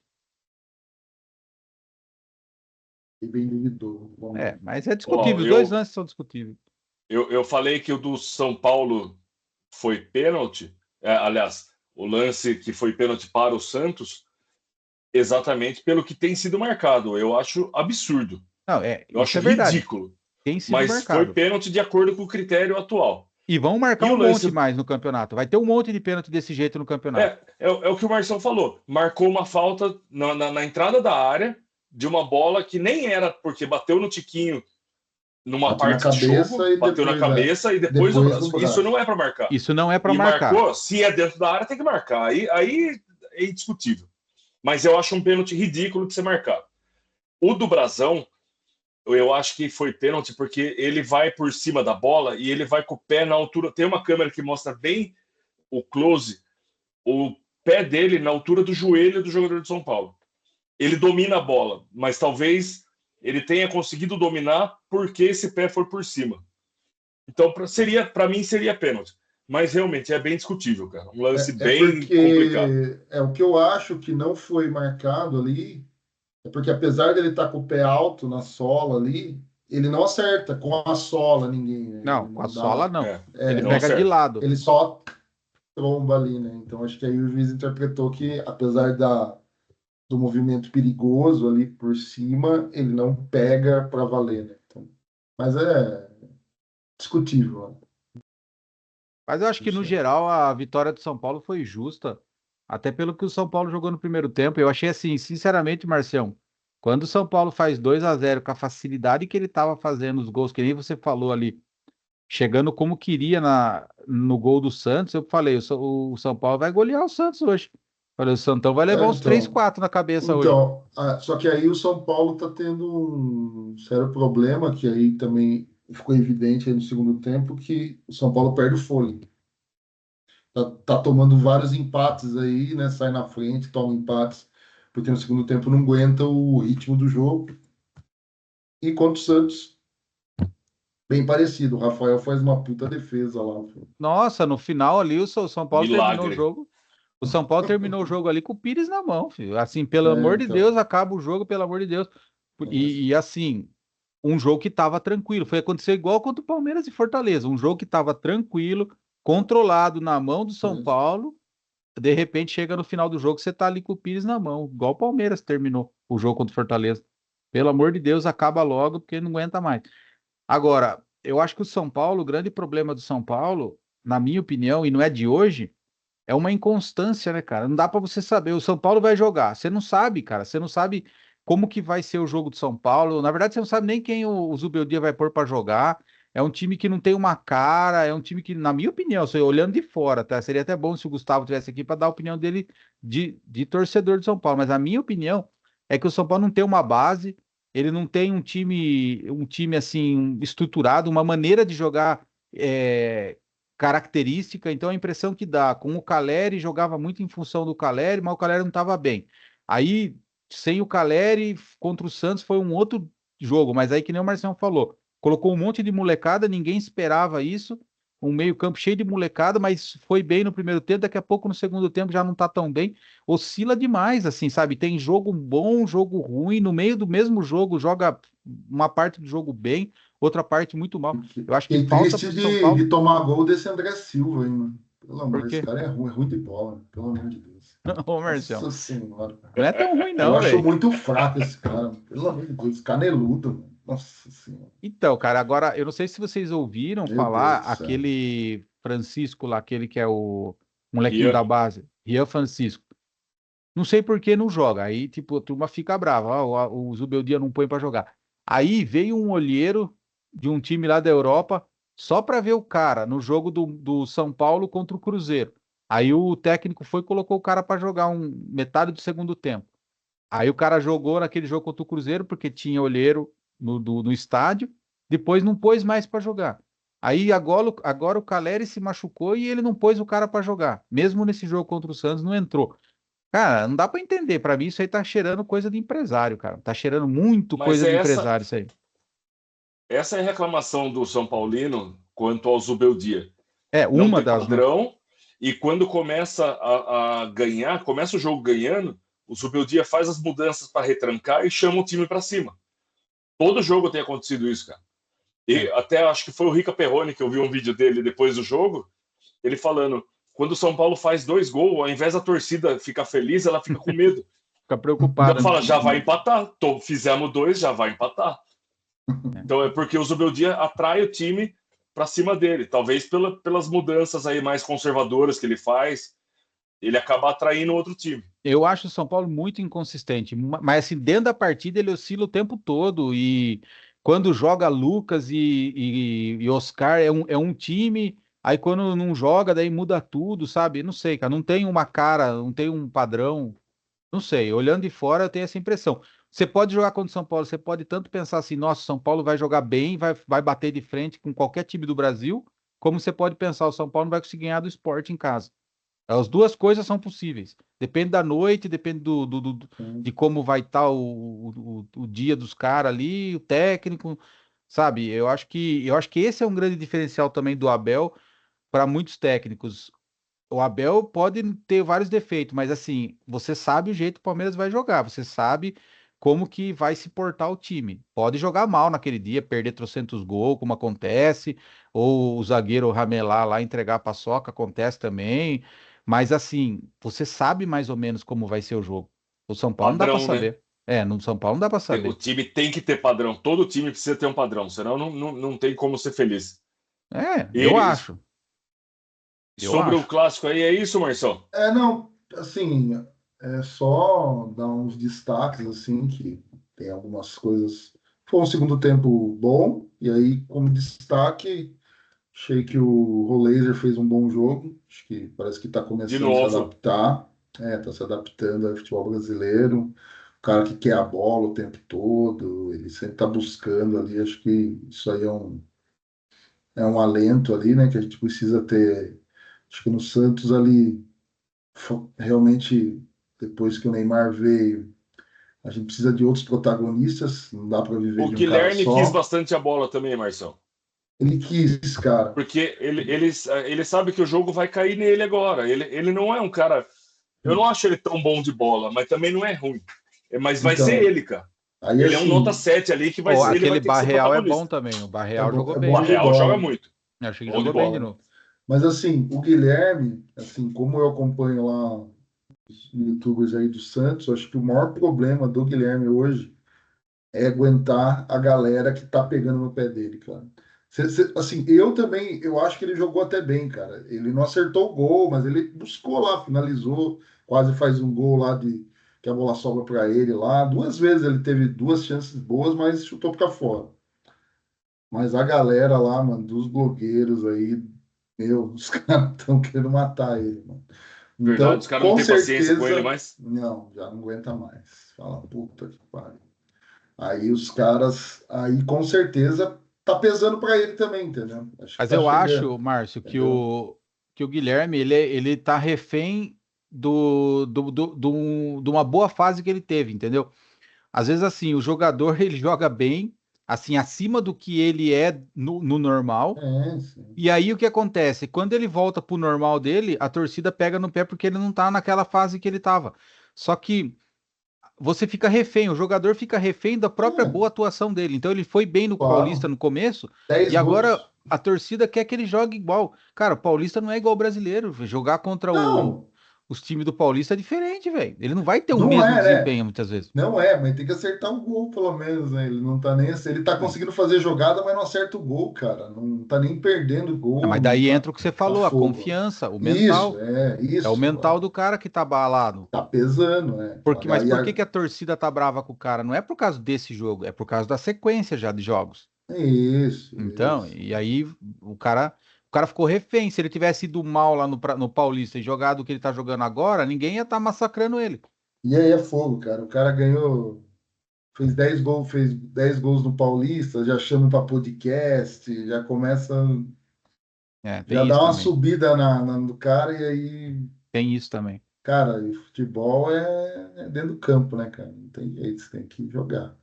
Speaker 4: E bem duvidoso. Vamos ver.
Speaker 3: Mas é
Speaker 2: Ó,
Speaker 3: discutível, os dois lances são discutíveis.
Speaker 2: eu falei que o do São Paulo foi pênalti. Aliás, o lance que foi pênalti para o Santos, exatamente pelo que tem sido marcado. Eu acho absurdo.
Speaker 3: Não,
Speaker 2: Eu
Speaker 3: isso
Speaker 2: acho
Speaker 3: é verdade,
Speaker 2: ridículo.
Speaker 3: tem sido
Speaker 2: Mas foi
Speaker 3: marcado.
Speaker 2: pênalti de acordo com o critério atual.
Speaker 3: E vão marcar
Speaker 2: E
Speaker 3: um
Speaker 2: o
Speaker 3: monte
Speaker 2: lance
Speaker 3: mais no campeonato. Vai ter um monte de pênalti desse jeito no campeonato.
Speaker 2: é o que o Marcelo falou. Marcou uma falta na entrada da área de uma bola que nem era, porque bateu no Tiquinho numa
Speaker 4: Bate na
Speaker 2: parte de
Speaker 4: cabeça
Speaker 2: jogo,
Speaker 4: e
Speaker 2: bateu na
Speaker 4: depois
Speaker 2: cabeça e depois no
Speaker 4: depois no
Speaker 2: braço. Isso não
Speaker 4: braço.
Speaker 2: é para marcar.
Speaker 3: Isso não é para
Speaker 2: E
Speaker 3: marcar.
Speaker 2: marcou, se é dentro da área, tem que marcar. Aí é indiscutível. Mas eu acho um pênalti ridículo de ser marcado. O do Brasão, eu acho que foi pênalti porque ele vai por cima da bola e ele vai com o pé na altura. Tem uma câmera que mostra bem o close, o pé dele na altura do joelho do jogador de São Paulo. Ele domina a bola, mas talvez ele tenha conseguido dominar porque esse pé foi por cima. Então, para mim, seria pênalti. Mas realmente é bem discutível, cara. Um lance
Speaker 4: É
Speaker 2: bem complicado.
Speaker 4: porque é o que eu acho que não foi marcado ali, é porque apesar dele estar com o pé alto na sola ali, ele não acerta com a sola ninguém, né?
Speaker 3: Não,
Speaker 4: Ele
Speaker 3: com a
Speaker 4: não
Speaker 3: sola
Speaker 4: dá,
Speaker 3: não.
Speaker 2: É,
Speaker 3: Ele
Speaker 2: não
Speaker 3: pega de
Speaker 2: acerta.
Speaker 3: lado.
Speaker 4: ele só tromba ali, né? Então acho que aí o juiz interpretou que apesar do movimento perigoso ali por cima, ele não pega para valer, né? Então, mas é discutível, né?
Speaker 3: Mas eu acho
Speaker 4: Não
Speaker 3: que, no
Speaker 4: sei.
Speaker 3: geral, a vitória do São Paulo foi justa. Até pelo que o São Paulo jogou no primeiro tempo. Eu achei assim, sinceramente, Marcião, quando o São Paulo faz 2-0 com a facilidade que ele estava fazendo os gols, que nem você falou ali, chegando como queria no gol do Santos, eu falei, o São Paulo vai golear o Santos hoje. Falei, o Santão vai levar uns 3,
Speaker 4: Então,
Speaker 3: 4 na cabeça hoje.
Speaker 4: só que aí o São Paulo está tendo um sério problema, que aí também ficou evidente aí no segundo tempo, que o São Paulo perde o fôlego. Tá tomando vários empates aí, né? Sai na frente, toma empates, porque no segundo tempo não aguenta o ritmo do jogo. E contra o Santos, bem parecido. O Rafael faz uma puta defesa lá.
Speaker 3: Nossa, no final ali o São Paulo terminou o
Speaker 2: Milagre.
Speaker 3: jogo. O São Paulo terminou o jogo ali com o Pires na mão, filho. Assim, pelo amor de
Speaker 4: Então,
Speaker 3: Deus, acaba o jogo, pelo amor de Deus. E assim, um jogo que estava tranquilo. Foi acontecer igual contra o Palmeiras e Fortaleza. Um jogo que estava tranquilo, controlado na mão do São Paulo. De repente chega no final do jogo, você tá ali com o Pires na mão. Igual o Palmeiras terminou o jogo contra o Fortaleza. Pelo amor de Deus, acaba logo, porque não aguenta mais. Agora, eu acho que o São Paulo, o grande problema do São Paulo, na minha opinião, e não é de hoje, é uma inconstância, né, cara? Não dá pra você saber. O São Paulo vai jogar. Você não sabe, cara. Você não sabe como que vai ser o jogo do São Paulo. Na verdade, você não sabe nem quem o Zubeldia vai pôr pra jogar. É um time que não tem uma cara. É um time que, na minha opinião, só olhando de fora, tá? Seria até bom se o Gustavo tivesse aqui para dar a opinião dele de torcedor de São Paulo. Mas a minha opinião é que o São Paulo não tem uma base. Ele não tem um time assim estruturado, uma maneira de jogar. Característica, então a impressão que dá, com o Caleri, jogava muito em função do Caleri, mas o Caleri não estava bem. Aí, sem o Caleri, contra o Santos foi um outro jogo, mas aí que nem o Marcelo falou, colocou um monte de molecada, ninguém esperava isso, um meio-campo cheio de molecada, mas foi bem no primeiro tempo, daqui a pouco no segundo tempo já não tá tão bem, oscila demais, assim, sabe? Tem jogo bom, jogo ruim, no meio do mesmo jogo joga uma parte do jogo bem, outra parte muito mal. Eu acho que
Speaker 4: fiquei
Speaker 3: falta pro
Speaker 4: triste
Speaker 3: São
Speaker 4: de
Speaker 3: Paulo.
Speaker 4: tomar gol desse André Silva aí, mano. Pelo
Speaker 3: Por
Speaker 4: amor, esse
Speaker 3: quê?
Speaker 4: cara é ruim de bola, pelo amor de Deus.
Speaker 3: Ô, Marcião,
Speaker 4: Nossa Senhora.
Speaker 3: não é tão ruim
Speaker 4: Eu
Speaker 3: não,
Speaker 4: acho
Speaker 3: velho.
Speaker 4: muito fraco esse cara, pelo amor de Deus, caneludo, mano. Nossa Senhora.
Speaker 3: Então, cara, agora, eu não sei se vocês ouviram
Speaker 4: Meu Deus
Speaker 3: falar
Speaker 4: do céu.
Speaker 3: aquele Francisco lá, aquele que é o molequinho da base, Rian Francisco. Não sei por que não joga. Aí, tipo, a turma fica brava. O Zubeldia não põe pra jogar. Aí veio um olheiro de um time lá da Europa só pra ver o cara no jogo do São Paulo contra o Cruzeiro. Aí o técnico foi e colocou o cara pra jogar metade do segundo tempo. Aí o cara jogou naquele jogo contra o Cruzeiro porque tinha olheiro no estádio. Depois não pôs mais pra jogar. Aí agora o Caleri se machucou e ele não pôs o cara pra jogar. Mesmo nesse jogo contra o Santos, não entrou. Cara, não dá pra entender. Pra mim, isso aí tá cheirando coisa de empresário, cara. Tá cheirando muito
Speaker 2: Mas
Speaker 3: coisa de empresário isso aí.
Speaker 2: essa é a reclamação do São Paulino quanto ao Zubeldia.
Speaker 3: É,
Speaker 2: Não
Speaker 3: uma
Speaker 2: tem
Speaker 3: das, né?
Speaker 2: padrão, e quando começa a ganhar, começa o jogo ganhando, o Zubeldia faz as mudanças para retrancar e chama o time para cima. Todo jogo tem acontecido isso, cara. E até acho que foi o Rica Perrone que eu vi um vídeo dele depois do jogo, ele falando, quando o São Paulo faz 2 gols, ao invés da torcida ficar feliz, ela fica com medo.
Speaker 3: Fica
Speaker 2: Então
Speaker 3: preocupado, né?
Speaker 2: fala, já vai empatar. Fizemos 2, já vai empatar. Então é porque o Zubeldia atrai o time para cima dele. Talvez pelas mudanças aí mais conservadoras que ele faz, ele acaba atraindo outro time.
Speaker 3: Eu acho o São Paulo muito inconsistente, mas assim, dentro da partida ele oscila o tempo todo e quando joga Lucas e Oscar é um time, aí quando não joga daí muda tudo, sabe? Não sei, cara, não tem uma cara, não tem um padrão, não sei, olhando de fora eu tenho essa impressão. Você pode jogar contra o São Paulo, você pode tanto pensar assim, nossa, o São Paulo vai jogar bem, vai bater de frente com qualquer time do Brasil, como você pode pensar, o São Paulo não vai conseguir ganhar do Sport em casa. As duas coisas são possíveis. Depende da noite, depende de como vai estar o dia dos caras ali, o técnico, sabe? Eu acho que esse é um grande diferencial também do Abel para muitos técnicos. O Abel pode ter vários defeitos, mas assim, você sabe o jeito que o Palmeiras vai jogar, você sabe como que vai se portar o time. Pode jogar mal naquele dia, perder trocentos gols, como acontece, ou o zagueiro ramelar lá, entregar a paçoca, acontece também. Mas assim, você sabe mais ou menos como vai ser o jogo. O São Paulo não dá para
Speaker 2: Padrão, né?
Speaker 3: saber. É, no São Paulo não dá para
Speaker 2: O
Speaker 3: saber.
Speaker 2: time tem que ter padrão. Todo time precisa ter um padrão, senão não tem como ser feliz.
Speaker 3: É, eu
Speaker 2: E
Speaker 3: acho. Eu
Speaker 2: sobre o
Speaker 3: acho.
Speaker 2: clássico aí, é isso, Marcelo?
Speaker 4: Não, assim, é só dar uns destaques, assim, que tem algumas coisas. Foi um segundo tempo bom, e aí, como destaque, achei que o Roleiser fez um bom jogo. Acho que parece que está
Speaker 2: De
Speaker 4: começando a se
Speaker 2: novo.
Speaker 4: adaptar. Está se adaptando ao futebol brasileiro. O cara que quer a bola o tempo todo, ele sempre está buscando ali. Acho que isso aí é um alento ali, né? Que a gente precisa ter. Acho que no Santos ali, realmente, depois que o Neymar veio, a gente precisa de outros protagonistas. Não dá para viver
Speaker 2: O
Speaker 4: de um cara
Speaker 2: Guilherme quis
Speaker 4: só.
Speaker 2: bastante a bola também, Marcelo.
Speaker 4: Ele quis, cara.
Speaker 2: Porque ele sabe que o jogo vai cair nele agora. Ele não é um cara. Eu não acho ele tão bom de bola, mas também não é ruim. Mas vai ser
Speaker 4: Então,
Speaker 2: ele, cara.
Speaker 4: aí
Speaker 2: Ele é um nota
Speaker 4: assim,
Speaker 2: 7 ali que
Speaker 3: Ó,
Speaker 2: ele vai
Speaker 3: aquele
Speaker 2: ter que ser
Speaker 3: Barreal é bom
Speaker 2: protagonista.
Speaker 3: também. O Barreal jogou
Speaker 4: é
Speaker 2: O
Speaker 3: bem.
Speaker 4: bom de
Speaker 2: Barreal joga
Speaker 4: bola.
Speaker 2: muito.
Speaker 3: Eu achei que
Speaker 2: Bom de
Speaker 3: jogou bem de
Speaker 2: bola.
Speaker 3: novo.
Speaker 4: Mas assim, o Guilherme, assim, como eu acompanho lá os YouTubers aí do Santos, eu acho que o maior problema do Guilherme hoje é aguentar a galera que tá pegando no pé dele, cara. Assim, eu também, eu acho que ele jogou até bem, cara. Ele não acertou o gol, mas ele buscou lá, finalizou, quase faz um gol lá de que a bola sobra para ele lá. Duas vezes ele teve duas chances boas, mas chutou para fora. Mas a galera lá, mano, dos blogueiros aí, meu, os caras estão querendo matar ele, mano.
Speaker 2: Verdade.
Speaker 4: Então,
Speaker 2: Os caras não
Speaker 4: com
Speaker 2: têm paciência com ele
Speaker 4: certeza,
Speaker 2: mais.
Speaker 4: não, já não aguenta mais. Fala, puta que pariu. Aí os caras, aí com certeza tá pesando para ele também, entendeu? Acho que
Speaker 3: Mas
Speaker 4: tá
Speaker 3: eu
Speaker 4: chegando,
Speaker 3: acho, Márcio, que
Speaker 4: entendeu?
Speaker 3: que o Guilherme ele tá refém de uma boa fase que ele teve, entendeu? Às vezes, assim, o jogador ele joga bem, assim, acima do que ele é no normal.
Speaker 4: Sim.
Speaker 3: E aí o que acontece? Quando ele volta pro normal dele, a torcida pega no pé porque ele não tá naquela fase que ele tava. Só que você fica refém, o jogador fica refém da própria
Speaker 4: É,
Speaker 3: boa atuação dele. Então ele foi bem no Paulista
Speaker 4: claro.
Speaker 3: no começo e
Speaker 4: 10
Speaker 3: agora
Speaker 4: gols.
Speaker 3: a torcida quer que ele jogue igual. Cara, o Paulista não é igual ao brasileiro. Jogar contra o,
Speaker 4: Não.
Speaker 3: os times do Paulista é diferente, velho. Ele não vai ter o
Speaker 4: Não
Speaker 3: mesmo
Speaker 4: é, né?
Speaker 3: desempenho muitas vezes.
Speaker 4: Não é, mas tem que acertar o gol, pelo menos, né? Ele não tá nem assim. Ele tá conseguindo fazer jogada, mas não acerta o gol, cara. Não tá nem perdendo o
Speaker 3: Mas
Speaker 4: gol, não
Speaker 3: daí
Speaker 4: tá,
Speaker 3: entra o que você
Speaker 4: tá
Speaker 3: falou, a
Speaker 4: fogo.
Speaker 3: confiança, o
Speaker 4: Isso,
Speaker 3: mental. É o
Speaker 4: isso.
Speaker 3: mental do cara que tá abalado.
Speaker 4: Tá pesando, né?
Speaker 3: Mas
Speaker 4: Daí
Speaker 3: por que que a torcida tá brava com o cara? Não é por causa desse jogo, é por causa da sequência já de jogos. Então,
Speaker 4: isso.
Speaker 3: e aí o cara ficou refém. Se ele tivesse ido mal lá no Paulista e jogado o que ele tá jogando agora, ninguém ia estar massacrando ele.
Speaker 4: E aí é fogo, cara. O cara ganhou, fez 10 gols no Paulista, já chama para podcast, já começa,
Speaker 3: É,
Speaker 4: já
Speaker 3: tem
Speaker 4: dá
Speaker 3: isso
Speaker 4: uma
Speaker 3: também.
Speaker 4: subida no cara, e aí,
Speaker 3: Tem isso também.
Speaker 4: cara, e futebol é dentro do campo, né, cara? Não tem jeito, você tem que jogar.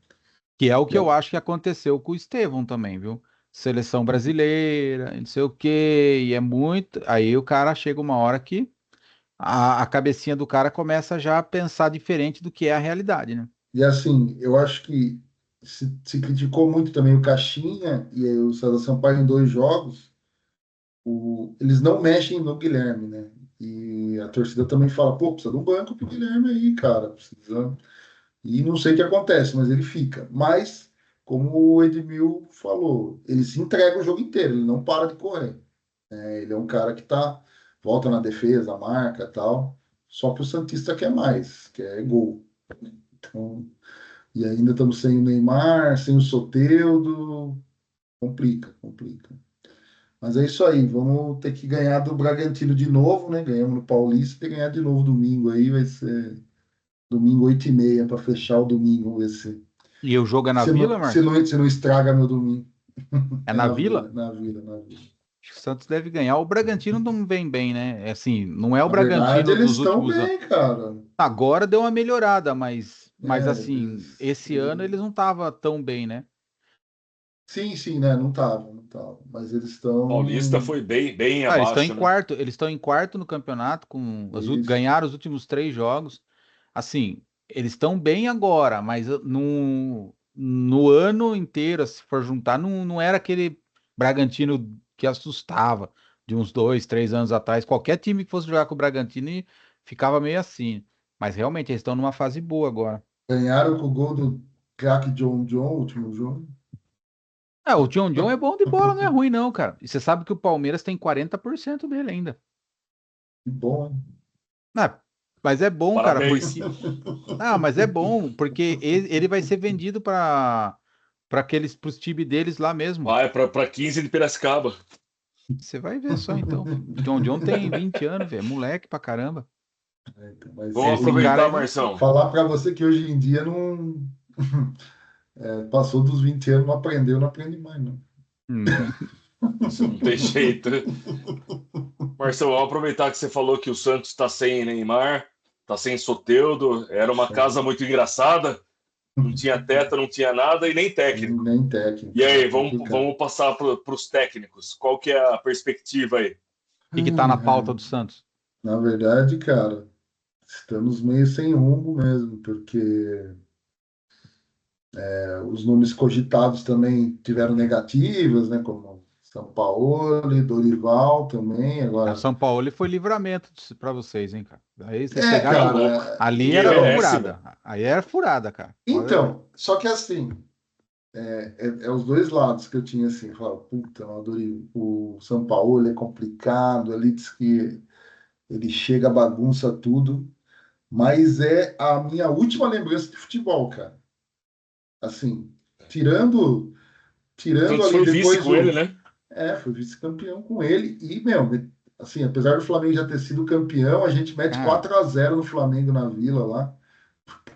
Speaker 3: Que é o que
Speaker 4: E
Speaker 3: eu
Speaker 4: a-
Speaker 3: acho que aconteceu com o Estevão também, viu? Seleção brasileira, não sei o quê, e é muito. Aí o cara chega uma hora que a cabecinha do cara começa já a pensar diferente do que é a realidade, né?
Speaker 4: E assim, eu acho que se criticou muito também o Caixinha e aí o César Sampaio em 2 jogos. Eles não mexem no Guilherme, né? E a torcida também fala, pô, precisa de um banco pro Guilherme aí, cara. Precisa. E não sei o que acontece, mas ele fica. Mas, como o Edmil falou, ele se entrega o jogo inteiro, ele não para de correr. Ele é um cara que volta na defesa, marca e tal. Só que o Santista quer mais, quer gol. Então, e ainda estamos sem o Neymar, sem o Soteldo. Complica, complica. Mas é isso aí, vamos ter que ganhar do Bragantino de novo, né? Ganhamos no Paulista e ganhar de novo domingo aí, vai ser domingo 8h30 para fechar o domingo. Vamos ver
Speaker 3: E o jogo é na
Speaker 4: se
Speaker 3: Vila,
Speaker 4: não, se
Speaker 3: Márcio?
Speaker 4: não, se não estraga meu domingo.
Speaker 3: É
Speaker 4: É
Speaker 3: na
Speaker 4: na Vila,
Speaker 3: Vila?
Speaker 4: na Vila, na Vila.
Speaker 3: Acho que o Santos deve ganhar. O Bragantino não vem bem, né? É assim, não é o
Speaker 4: Na verdade,
Speaker 3: Bragantino
Speaker 4: eles
Speaker 3: dos
Speaker 4: estão
Speaker 3: últimos anos.
Speaker 4: bem, cara.
Speaker 3: Agora deu uma melhorada, mas assim,
Speaker 4: Eles,
Speaker 3: esse ano eles não estavam tão bem, né?
Speaker 4: sim, sim, né? Não tava, não tava. Mas eles
Speaker 2: Paulista
Speaker 4: estão.
Speaker 2: foi bem
Speaker 3: Ah, eles estão em
Speaker 2: abaixo, né?
Speaker 3: quarto, eles estão em quarto no campeonato
Speaker 4: Isso.
Speaker 3: ganharam os últimos 3 jogos. Assim, eles estão bem agora, mas no ano inteiro, se for juntar, não era aquele Bragantino que assustava de uns 2, 3 anos atrás. Qualquer time que fosse jogar com o Bragantino ficava meio assim. Mas realmente eles estão numa fase boa agora.
Speaker 4: Ganharam com o gol do craque John, último jogo.
Speaker 3: Ah, o John é bom de bola, não é ruim não, cara. E você sabe que o Palmeiras tem 40% dele ainda.
Speaker 4: Que bom, hein?
Speaker 3: Ah, mas é bom, cara,
Speaker 2: Parabéns.
Speaker 3: porque mas é bom, porque ele vai ser vendido para aqueles pros times deles lá mesmo.
Speaker 2: Vai para 15 de Piracicaba.
Speaker 3: Você vai ver só então. John tem 20 anos, velho, moleque pra caramba.
Speaker 4: Então, mas
Speaker 2: Vamos
Speaker 3: Esse cara
Speaker 2: aproveitar,
Speaker 3: aí vai ser.
Speaker 2: Marção.
Speaker 4: falar para você que hoje em dia não passou dos 20 anos, não aprendeu, não aprende mais, não.
Speaker 3: Hum.
Speaker 2: Não tem jeito. Marcelo, vamos aproveitar que você falou que o Santos está sem Neymar, está sem Soteldo, era uma casa muito engraçada, não tinha teto, não tinha nada e nem técnico.
Speaker 4: Nem técnico,
Speaker 2: E aí,
Speaker 4: é complicado.
Speaker 2: vamos passar para os técnicos. Qual que é a perspectiva aí?
Speaker 3: O que tá na pauta do
Speaker 4: Ai,
Speaker 3: Santos?
Speaker 4: na verdade, cara, estamos meio sem rumo mesmo, porque os nomes cogitados também tiveram negativas, né? Como São Paulo e Dorival também.
Speaker 3: A
Speaker 4: Agora,
Speaker 3: São Paulo foi livramento para vocês, hein, cara. Aí vocês pegaram.
Speaker 2: Tá louco.
Speaker 4: cara,
Speaker 3: Ali
Speaker 2: Ninguém
Speaker 3: era
Speaker 2: merece,
Speaker 4: então,
Speaker 2: velho.
Speaker 3: furada. Aí era furada, cara.
Speaker 4: então, só que assim. É os dois lados que eu tinha assim, falava, puta, o São Paulo é complicado, ele diz que ele chega, bagunça tudo, mas é a minha última lembrança de futebol, cara. Assim, tirando,
Speaker 2: O
Speaker 4: tirando
Speaker 2: Santos
Speaker 4: ali
Speaker 2: foi vice
Speaker 4: depois
Speaker 2: com ele, né?
Speaker 4: foi vice-campeão com ele e, meu, assim, apesar do Flamengo já ter sido campeão, a gente mete
Speaker 3: Cara,
Speaker 4: 4-0 no Flamengo na Vila lá,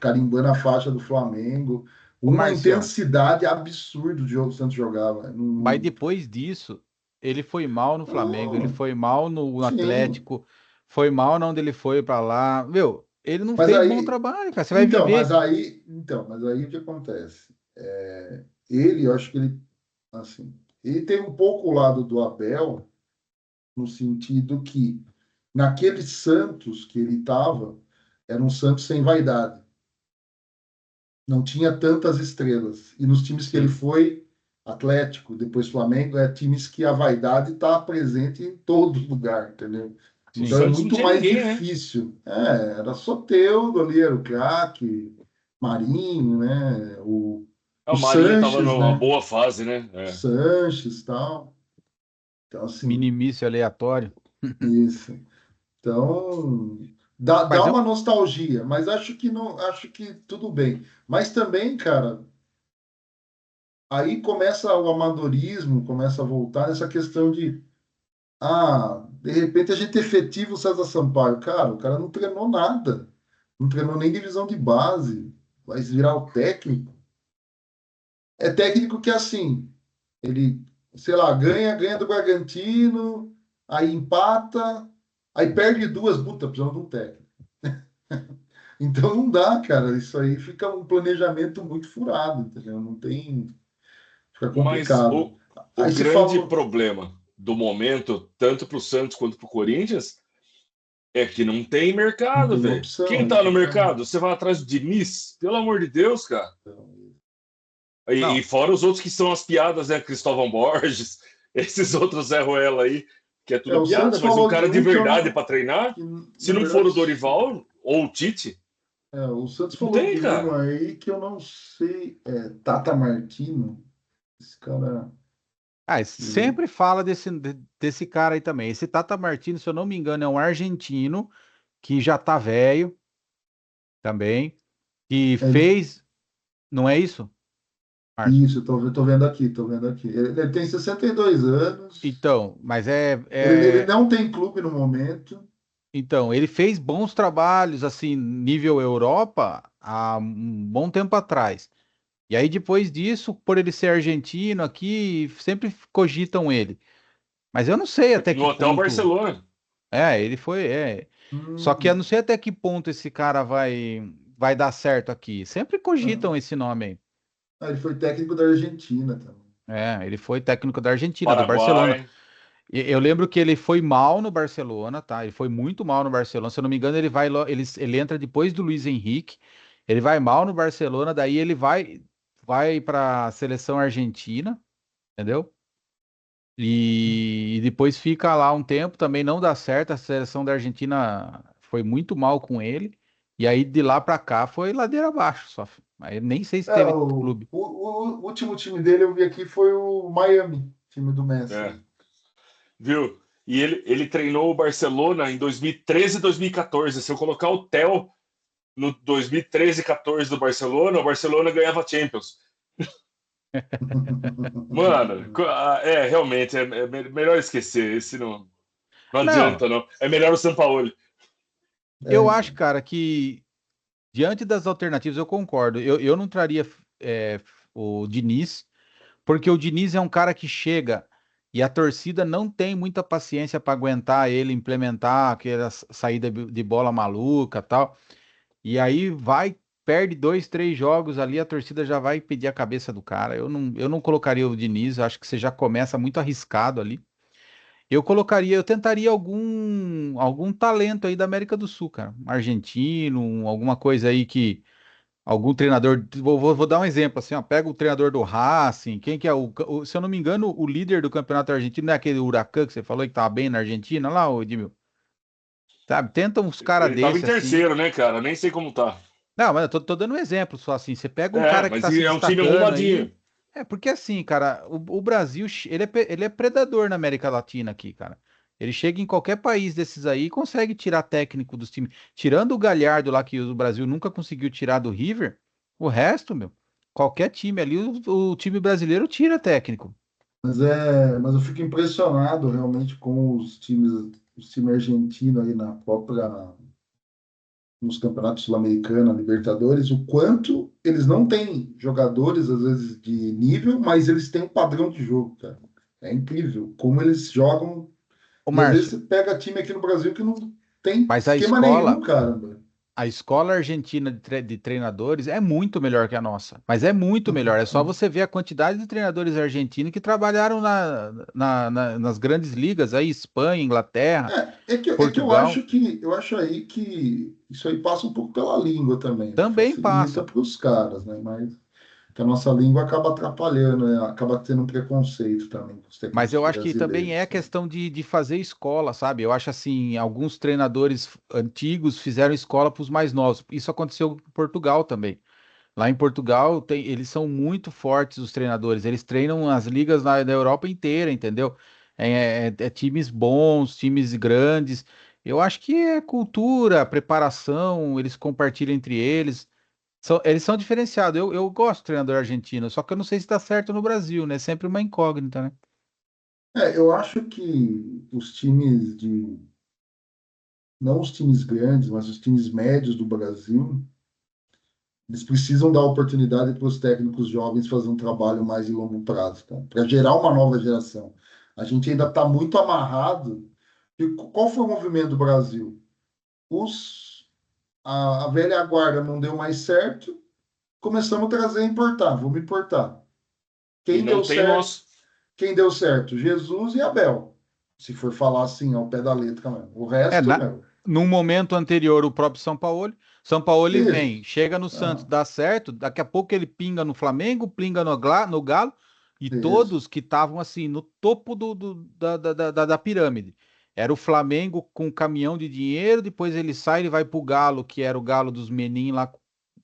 Speaker 4: carimbando a faixa do Flamengo.
Speaker 3: ô
Speaker 4: Uma
Speaker 3: Marcião,
Speaker 4: intensidade absurda o jogo que o Santos jogava.
Speaker 3: mas depois disso, ele foi mal no Flamengo, ele
Speaker 4: Não,
Speaker 3: foi mal no
Speaker 4: sim.
Speaker 3: Atlético, foi mal onde ele foi pra lá. Meu, ele não
Speaker 4: Mas
Speaker 3: fez bom
Speaker 4: aí,
Speaker 3: trabalho, cara. Você vai viver.
Speaker 4: mas aí o que acontece? Ele, eu acho que ele, assim, ele tem um pouco o lado do Abel, no sentido que naquele Santos que ele estava, era um Santos sem vaidade. Não tinha tantas estrelas. E nos times que ele
Speaker 3: Sim.
Speaker 4: foi, Atlético, depois Flamengo, times que a vaidade está presente em todo lugar, entendeu?
Speaker 2: O
Speaker 4: Então é
Speaker 2: Santos não
Speaker 4: muito
Speaker 2: tinha
Speaker 4: mais
Speaker 2: ninguém, né?
Speaker 4: difícil. Era Soteldo ali, era o craque, Marinho, né? O
Speaker 2: O Marinho tava
Speaker 4: Sanches,
Speaker 2: numa
Speaker 4: né?
Speaker 2: boa fase, né?
Speaker 4: Sanches e tal. Então, assim,
Speaker 3: Minimício aleatório.
Speaker 4: isso. Então, dá
Speaker 3: Mas
Speaker 4: uma
Speaker 3: eu,
Speaker 4: nostalgia, mas acho que não, acho que tudo bem. Mas também, cara, aí começa o amadorismo, começa a voltar nessa questão de, de repente a gente efetiva o César Sampaio. Cara, o cara não treinou nada, não treinou nem divisão de base, vai virar o técnico. É técnico que assim, ele, sei lá, ganha do Bragantino, aí empata, aí perde duas, puta, precisamos de um técnico. Então não dá, cara. Isso aí fica um planejamento muito furado, entendeu? Não tem. Fica
Speaker 2: Mas
Speaker 4: complicado.
Speaker 2: o
Speaker 4: Aí se
Speaker 2: grande
Speaker 4: falou,
Speaker 2: problema do momento, tanto para o Santos quanto para o Corinthians, é que não tem
Speaker 4: não
Speaker 2: mercado,
Speaker 4: tem
Speaker 2: velho.
Speaker 4: opção,
Speaker 2: Quem tá no
Speaker 4: exatamente.
Speaker 2: mercado? Você vai atrás do Diniz? Pelo amor de Deus, cara. E
Speaker 3: não,
Speaker 2: fora os outros que são as piadas, né? Cristóvão Borges, esses outros Zé Ruela aí, que é tudo
Speaker 4: O
Speaker 2: piada,
Speaker 4: Santos
Speaker 2: mas um
Speaker 4: falou de
Speaker 2: cara de
Speaker 4: um que eu
Speaker 2: verdade
Speaker 4: não.
Speaker 2: para treinar,
Speaker 4: Que,
Speaker 2: se
Speaker 4: na
Speaker 2: não for
Speaker 4: verdade,
Speaker 2: o Dorival ou o Tite,
Speaker 4: o Santos
Speaker 2: não
Speaker 4: falou
Speaker 2: tem,
Speaker 4: de um
Speaker 2: cara.
Speaker 4: aí que eu não sei. Tata Martino. Esse cara. ele-
Speaker 3: sempre fala desse cara aí também. Esse Tata Martino, se eu não me engano, é um argentino que já tá velho também, que
Speaker 4: ele-
Speaker 3: fez, não é isso, Márcio?
Speaker 4: isso, tô vendo aqui, tô vendo aqui. Ele tem 62 anos.
Speaker 3: Então, mas
Speaker 4: Ele não tem clube no momento.
Speaker 3: então, ele fez bons trabalhos, assim, nível Europa, há um bom tempo atrás. E aí, depois disso, por ele ser argentino aqui, sempre cogitam ele. Mas eu não sei até que
Speaker 2: No Hotel
Speaker 3: ponto.
Speaker 2: Barcelona.
Speaker 3: Ele foi. Só que eu não
Speaker 4: Hum,
Speaker 3: sei até que ponto esse cara vai dar certo aqui. Sempre cogitam
Speaker 4: ah.
Speaker 3: esse nome aí.
Speaker 4: Ele foi técnico da Argentina também.
Speaker 3: Ele foi técnico da Argentina, do Barcelona.
Speaker 2: Paraguai.
Speaker 3: Eu lembro que ele foi mal no Barcelona, tá? Ele foi muito mal no Barcelona. Se eu não me engano, ele entra depois do Luiz Henrique. Ele vai mal no Barcelona, daí ele vai para a seleção argentina, entendeu? E depois fica lá um tempo, também não dá certo. A seleção da Argentina foi muito mal com ele. E aí de lá para cá foi ladeira abaixo só. Aí nem sei se teve clube.
Speaker 4: O último time dele eu vi aqui foi o Miami, time do Messi.
Speaker 2: É, viu? E ele treinou o Barcelona em 2013 e 2014. Se eu colocar o Theo no 2013 e 14 do Barcelona, o Barcelona ganhava Champions. Mano, realmente, melhor esquecer. Esse não
Speaker 3: Não,
Speaker 2: adianta, não. É melhor o Sampaoli.
Speaker 3: eu acho,
Speaker 4: Então.
Speaker 3: cara, que diante das alternativas eu concordo. Eu não traria é, o Diniz, porque o Diniz é um cara que chega e a torcida não tem muita paciência para aguentar ele implementar aquela saída de bola maluca e tal. E aí perde dois, três jogos ali, a torcida já vai pedir a cabeça do cara. Eu não colocaria o Diniz, acho que você já começa muito arriscado ali. Eu tentaria algum talento aí da América do Sul, cara. Argentino, alguma coisa aí que algum treinador, vou dar um exemplo assim, ó, pega o treinador do Racing, quem que é se eu não me engano, o líder do campeonato argentino não é aquele Huracan que você falou que tava bem na Argentina lá, ô Edmil? Sabe? Tenta uns caras
Speaker 2: Ele tava em
Speaker 3: desse assim.
Speaker 2: terceiro, né, cara? Nem sei como tá.
Speaker 3: Não, mas eu tô dando um exemplo só assim. Você pega um
Speaker 2: É,
Speaker 3: cara que
Speaker 2: mas
Speaker 3: tá se
Speaker 2: é um time
Speaker 3: destacando
Speaker 2: arrumadinho.
Speaker 3: aí. Porque assim, cara, o Brasil, ele é predador na América Latina aqui, cara. Ele chega em qualquer país desses aí e consegue tirar técnico dos times. Tirando o Galhardo lá, que o Brasil nunca conseguiu tirar do River, o resto, meu, qualquer time ali, o time brasileiro tira técnico.
Speaker 4: Mas eu fico impressionado realmente com os times argentinos aí nos campeonatos sul-americanos, Libertadores, o quanto eles não têm jogadores, às vezes, de nível, mas eles têm um padrão de jogo, cara. É incrível como eles jogam.
Speaker 3: Ô,
Speaker 4: E às vezes
Speaker 3: Márcio,
Speaker 4: você pega time aqui no Brasil que não tem
Speaker 3: mas a
Speaker 4: esquema nenhum,
Speaker 3: escola,
Speaker 4: cara.
Speaker 3: A escola argentina de treinadores é muito melhor que a nossa, mas é muito melhor. É só você ver a quantidade de treinadores argentinos que trabalharam nas grandes ligas, aí, Espanha, Inglaterra,
Speaker 4: É que
Speaker 3: Portugal,
Speaker 4: eu acho aí que isso aí passa um pouco pela língua também, né?
Speaker 3: também
Speaker 4: Facilita
Speaker 3: passa.
Speaker 4: para os caras, né? Mas que a nossa língua acaba atrapalhando, né? Acaba tendo um preconceito também com os
Speaker 3: Mas
Speaker 4: técnicos
Speaker 3: eu acho que também é
Speaker 4: brasileiros.
Speaker 3: questão de fazer escola, sabe? Eu acho assim, alguns treinadores antigos fizeram escola para os mais novos. Isso aconteceu em Portugal também. Lá em Portugal, eles são muito fortes, os treinadores. Eles treinam as ligas da Europa inteira, entendeu? É times bons, times grandes. Eu acho que é cultura, preparação, eles compartilham entre eles. Eles são diferenciados. Eu gosto do treinador argentino, só que eu não sei se dá certo no Brasil, né? Sempre uma incógnita, né?
Speaker 4: Eu acho que os times de, não os times grandes, mas os times médios do Brasil, eles precisam dar oportunidade para os técnicos jovens fazer um trabalho mais de longo prazo, tá? Para gerar uma nova geração. A gente ainda está muito amarrado. E qual foi o movimento do Brasil? A velha guarda não deu mais certo, começamos a trazer e importar. Vamos importar.
Speaker 2: E
Speaker 4: Quem
Speaker 2: não
Speaker 4: deu
Speaker 2: tem
Speaker 4: certo?
Speaker 2: nosso.
Speaker 4: Quem deu certo? Jesus e Abel. Se for falar assim, ao pé da letra mesmo. O
Speaker 3: É,
Speaker 4: resto, meu.
Speaker 3: num momento anterior, o próprio São Paulo vem,
Speaker 4: Isso.
Speaker 3: chega no Santos,
Speaker 4: Ah,
Speaker 3: dá certo, daqui a pouco ele pinga no Flamengo, pinga no Galo, e
Speaker 4: isso.
Speaker 3: todos que estavam assim, no topo da pirâmide. Era o Flamengo com um caminhão de dinheiro, depois ele sai e vai pro Galo, que era o Galo dos Menin lá,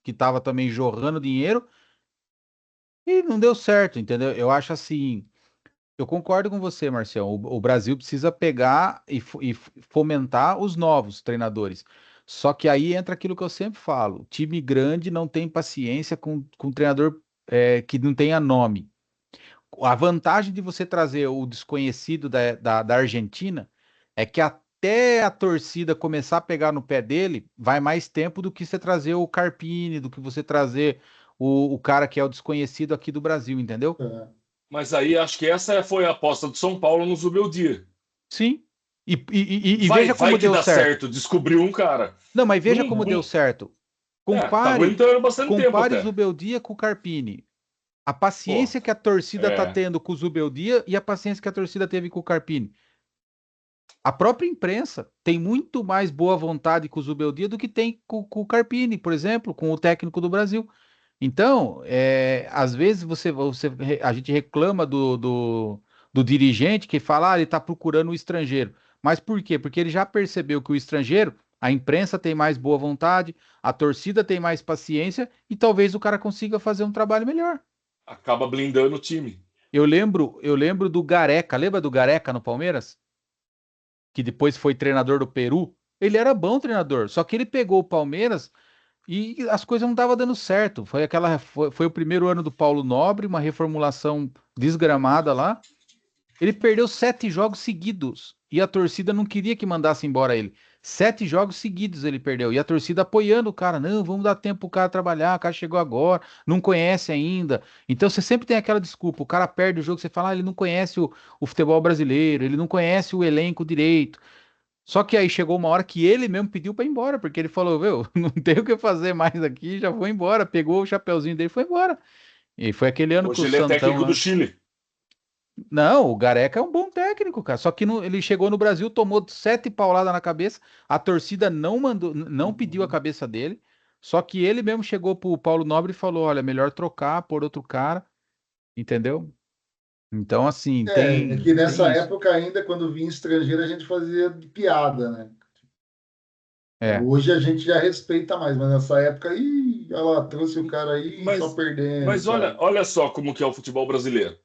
Speaker 3: que tava também jorrando dinheiro, e não deu certo, entendeu? Eu acho assim. Eu concordo com você, Marcião. O Brasil precisa pegar e fomentar os novos treinadores. Só que aí entra aquilo que eu sempre falo: time grande não tem paciência com treinador que não tenha nome. A vantagem de você trazer o desconhecido da Argentina é que até a torcida começar a pegar no pé dele, vai mais tempo do que você trazer o Carpini, do que você trazer o cara que é o desconhecido aqui do Brasil, entendeu?
Speaker 4: É.
Speaker 2: Mas aí acho que essa foi a aposta do São Paulo no Zubeldia.
Speaker 3: Sim. E
Speaker 2: Vai,
Speaker 3: veja
Speaker 2: vai
Speaker 3: como
Speaker 2: que
Speaker 3: deu
Speaker 2: dá
Speaker 3: certo.
Speaker 2: certo, descobriu um cara.
Speaker 3: Não, mas veja
Speaker 2: Não,
Speaker 3: como deu certo.
Speaker 2: tá
Speaker 3: Compare,
Speaker 2: aguentando bastante tempo
Speaker 3: compare o
Speaker 2: até.
Speaker 3: Zubeldia com o Carpini. A
Speaker 2: Pô,
Speaker 3: paciência que a torcida tá
Speaker 2: é,
Speaker 3: tendo com o Zubeldia e a paciência que a torcida teve com o Carpini. A própria imprensa tem muito mais boa vontade com o Zubeldia do que tem com o Carpini, por exemplo, com o técnico do Brasil. Então, às vezes a gente reclama do dirigente que fala, ele está procurando o estrangeiro. Mas por quê? Porque ele já percebeu que o estrangeiro, a imprensa tem mais boa vontade, a torcida tem mais paciência e talvez o cara consiga fazer um trabalho melhor.
Speaker 2: acaba blindando o time.
Speaker 3: Eu lembro do Gareca, lembra do Gareca no Palmeiras? Que depois foi treinador do Peru. Ele era bom treinador, só que ele pegou o Palmeiras e as coisas não estavam dando certo. Foi o primeiro ano do Paulo Nobre, uma reformulação desgramada lá. Ele perdeu 7 jogos seguidos e a torcida não queria que mandasse embora ele. 7 jogos seguidos ele perdeu e a torcida apoiando o cara. Não, vamos dar tempo pro cara trabalhar. O cara chegou agora, não conhece ainda. Então você sempre tem aquela desculpa. O cara perde o jogo, você fala, ele não conhece o futebol brasileiro, ele não conhece o elenco direito. Só que aí chegou uma hora que ele mesmo pediu para ir embora, porque ele falou, meu, não tenho o que fazer mais aqui, já vou embora. Pegou o chapeuzinho dele e foi embora. E foi aquele ano que
Speaker 2: Hoje
Speaker 3: o
Speaker 2: ele é
Speaker 3: Santão
Speaker 2: técnico do
Speaker 3: lá.
Speaker 2: Chile.
Speaker 3: Não, o Gareca é um bom técnico, cara. Só que ele chegou no Brasil, tomou 7 pauladas na cabeça, a torcida não mandou, não pediu a
Speaker 4: Uhum.
Speaker 3: cabeça dele. Só que ele mesmo chegou pro Paulo Nobre e falou: olha, melhor trocar por outro cara, entendeu? Então, assim,
Speaker 4: É
Speaker 3: tem,
Speaker 4: que
Speaker 3: tem
Speaker 4: nessa
Speaker 3: isso.
Speaker 4: época ainda, quando vinha estrangeiro, a gente fazia de piada, né?
Speaker 3: É.
Speaker 4: Hoje a gente já respeita mais, mas nessa época, ela trouxe o cara aí só
Speaker 2: Mas,
Speaker 4: perdendo,
Speaker 2: mas olha,
Speaker 4: sabe?
Speaker 2: olha só como que é o futebol brasileiro.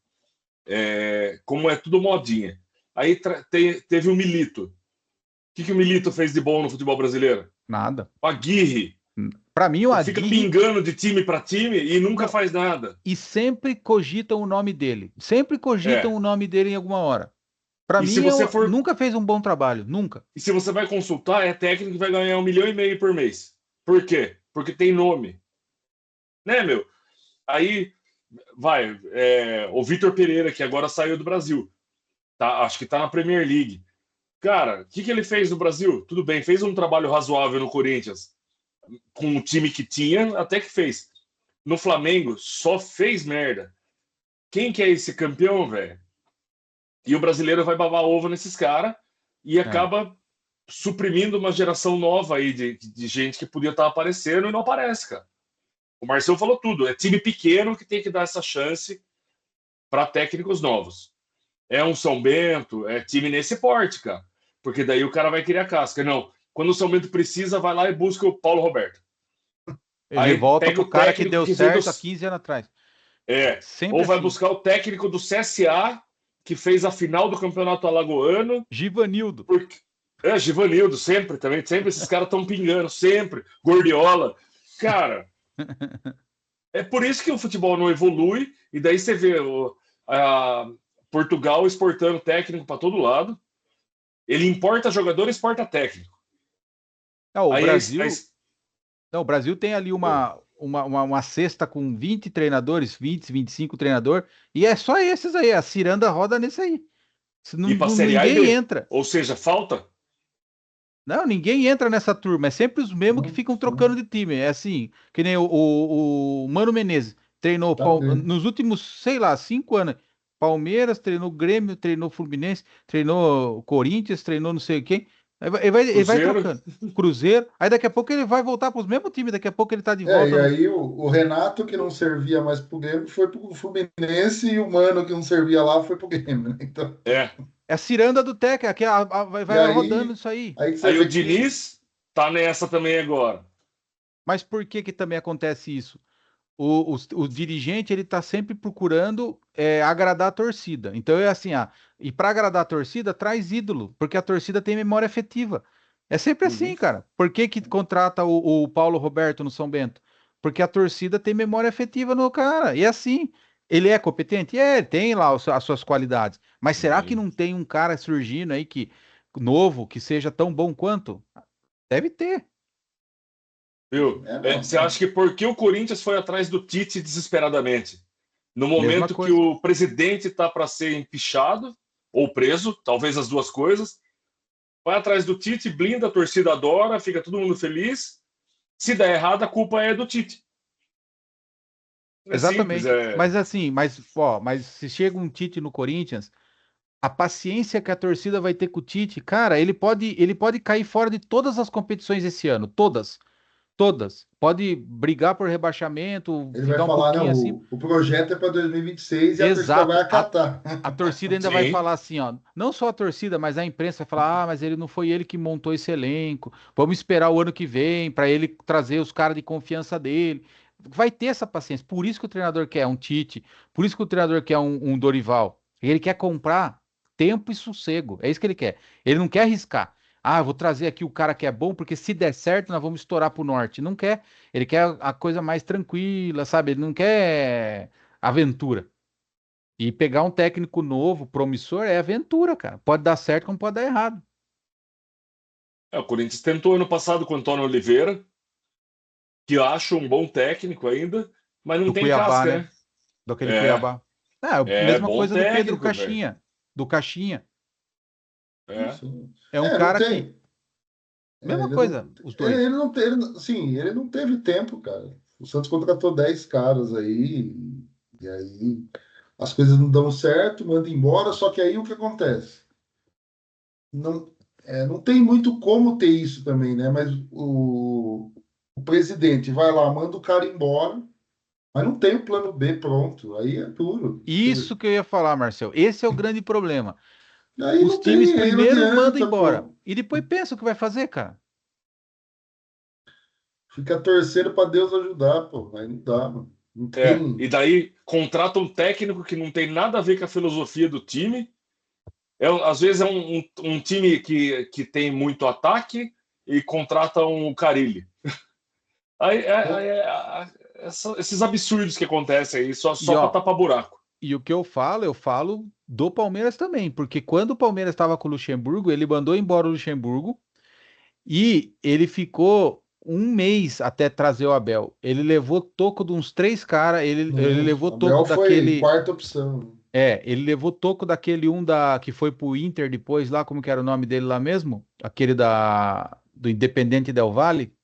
Speaker 2: Como é tudo modinha. Aí teve o Milito. O que o Milito fez de bom no futebol brasileiro?
Speaker 3: Nada.
Speaker 2: O Aguirre.
Speaker 3: Pra mim, o
Speaker 2: Fica
Speaker 3: Aguirre.
Speaker 2: pingando de time para time e nunca
Speaker 3: Não,
Speaker 2: faz nada.
Speaker 3: e sempre cogitam o nome dele. Sempre cogitam
Speaker 2: É.
Speaker 3: o nome dele em alguma hora. Pra
Speaker 2: E se
Speaker 3: mim,
Speaker 2: você for.
Speaker 3: nunca fez um bom trabalho. Nunca.
Speaker 2: E se você vai consultar, é técnico que vai ganhar 1,5 milhão por mês. Por quê? Porque tem nome. Né, meu? Aí vai, o Vitor Pereira, que agora saiu do Brasil. Tá, acho que tá na Premier League. Cara, o que ele fez no Brasil? Tudo bem, fez um trabalho razoável no Corinthians, com o time que tinha, até que fez. No Flamengo, só fez merda. Quem que é esse campeão, velho? E o brasileiro vai babar ovo nesses caras e
Speaker 3: É.
Speaker 2: acaba suprimindo uma geração nova aí de gente que podia estar aparecendo e não aparece, cara. O Marcelo falou tudo. É time pequeno que tem que dar essa chance para técnicos novos. É um São Bento, é time nesse porte, cara. Porque daí o cara vai criar casca. Não, quando o São Bento precisa, vai lá e busca o Paulo Roberto.
Speaker 3: Ele
Speaker 2: Aí
Speaker 3: volta
Speaker 2: pega
Speaker 3: pro
Speaker 2: o
Speaker 3: cara que
Speaker 2: técnico
Speaker 3: deu
Speaker 2: que veio
Speaker 3: certo há 15 anos atrás. Sempre
Speaker 2: ou vai
Speaker 3: assim.
Speaker 2: buscar o técnico do CSA, que fez a final do Campeonato Alagoano.
Speaker 3: Givanildo.
Speaker 2: Porque... Givanildo, sempre também. Sempre esses caras estão pingando, sempre. Gordiola. Cara, é por isso que o futebol não evolui. E daí você vê Portugal exportando técnico para todo lado. Ele importa jogador e exporta técnico.
Speaker 3: Não, o
Speaker 2: Aí,
Speaker 3: Brasil, não, o Brasil tem ali uma cesta com 20 treinadores, 20, 25 treinadores, e é só esses aí, a ciranda roda nesse aí.
Speaker 2: e para Série A e
Speaker 3: Ninguém
Speaker 2: B.
Speaker 3: entra.
Speaker 2: Ou seja, falta.
Speaker 3: Não, ninguém entra nessa turma. É sempre os mesmos que ficam trocando de time. É assim, que nem o Mano Menezes treinou nos últimos, sei lá, 5 anos. Palmeiras, treinou Grêmio, treinou Fluminense, treinou Corinthians, treinou não sei quem. Ele vai
Speaker 2: Cruzeiro.
Speaker 3: trocando. Cruzeiro. Aí daqui a pouco ele vai voltar para os mesmos times. Daqui a pouco ele tá de
Speaker 4: E
Speaker 3: volta.
Speaker 4: aí o Renato, que não servia mais pro Grêmio, foi pro Fluminense, e o Mano, que não servia lá, foi pro Grêmio, né? Então,
Speaker 3: É a ciranda do Teca, que vai rodando isso aí.
Speaker 4: aí você
Speaker 2: Aí
Speaker 4: vê
Speaker 2: o Diniz tá nessa também agora.
Speaker 3: Mas por que também acontece isso? O dirigente ele tá sempre procurando agradar a torcida. Então é assim, e para agradar a torcida, traz ídolo, porque a torcida tem memória afetiva. É sempre assim, cara. Por que contrata o Paulo Roberto no São Bento? Porque a torcida tem memória afetiva no cara. E é assim, ele é competente? Ele tem lá as suas qualidades. Mas será que não tem um cara surgindo aí novo que seja tão bom quanto? Deve ter.
Speaker 2: Viu? Você acha que por que o Corinthians foi atrás do Tite desesperadamente? No momento que o presidente está para ser empichado ou preso, talvez as duas coisas, vai atrás do Tite, blinda, a torcida adora, fica todo mundo feliz. Se der errado, a culpa é do Tite.
Speaker 3: Exatamente.
Speaker 2: Simples,
Speaker 3: Mas assim, mas se chega um Tite no Corinthians, a paciência que a torcida vai ter com o Tite, cara, ele pode cair fora de todas as competições esse ano, todas, todas. Pode brigar por rebaixamento,
Speaker 4: ele vai
Speaker 3: ficar um
Speaker 4: falar,
Speaker 3: pouquinho
Speaker 4: não,
Speaker 3: assim.
Speaker 4: o projeto é para 2026 e a torcida vai
Speaker 3: Exato.
Speaker 4: acatar.
Speaker 3: A torcida ainda vai falar assim, ó, não só a torcida, mas a imprensa vai falar, mas ele não foi ele que montou esse elenco. Vamos esperar o ano que vem para ele trazer os caras de confiança dele. Vai ter essa paciência. Por isso que o treinador quer um Tite, por isso que o treinador quer um Dorival. Ele quer comprar tempo e sossego. É isso que ele quer. Ele não quer arriscar. Eu vou trazer aqui o cara que é bom, porque se der certo, nós vamos estourar pro norte. Não quer. Ele quer a coisa mais tranquila, sabe? Ele não quer aventura. E pegar um técnico novo, promissor, é aventura, cara. Pode dar certo como pode dar errado.
Speaker 2: O Corinthians tentou ano passado com o Antônio Oliveira, que eu acho um bom técnico ainda, mas não tem
Speaker 3: Cuiabá,
Speaker 2: casca,
Speaker 3: né?
Speaker 2: né?
Speaker 3: Do aquele Cuiabá. Mesma
Speaker 2: bom
Speaker 3: coisa do Pedro
Speaker 2: técnico,
Speaker 3: Caixinha. Do Caixinha. É um
Speaker 4: Não
Speaker 3: cara
Speaker 4: tem.
Speaker 3: que. Mesma coisa, os dois.
Speaker 4: Ele não teve tempo, cara. O Santos contratou 10 caras aí, e aí as coisas não dão certo, manda embora, só que aí o que acontece? Não, não tem muito como ter isso também, né? Mas o presidente vai lá, manda o cara embora, mas não tem o plano B pronto. Aí é duro.
Speaker 3: Isso que eu ia falar, Marcel. Esse é o grande problema.
Speaker 4: Aí
Speaker 3: Os
Speaker 4: não
Speaker 3: times
Speaker 4: tem, aí não
Speaker 3: primeiro mandam
Speaker 4: adianta,
Speaker 3: embora.
Speaker 4: pô.
Speaker 3: E depois pensa o que vai fazer, cara.
Speaker 4: Fica torcendo para Deus ajudar, pô. Aí não dá, mano. Não tem.
Speaker 2: E daí contrata um técnico que não tem nada a ver com a filosofia do time. Às vezes é um time que tem muito ataque e contrata um Carille. Esses absurdos que acontecem aí, só para tapar buraco.
Speaker 3: E o que eu falo do Palmeiras também, porque quando o Palmeiras estava com o Luxemburgo, ele mandou embora o Luxemburgo e ele ficou um mês até trazer o Abel. Ele levou toco de uns 3 caras, ele levou toco daquele.
Speaker 4: Quarta opção.
Speaker 3: Ele levou toco daquele que foi pro Inter depois lá, como que era o nome dele lá mesmo? Aquele do Independente Del Valle.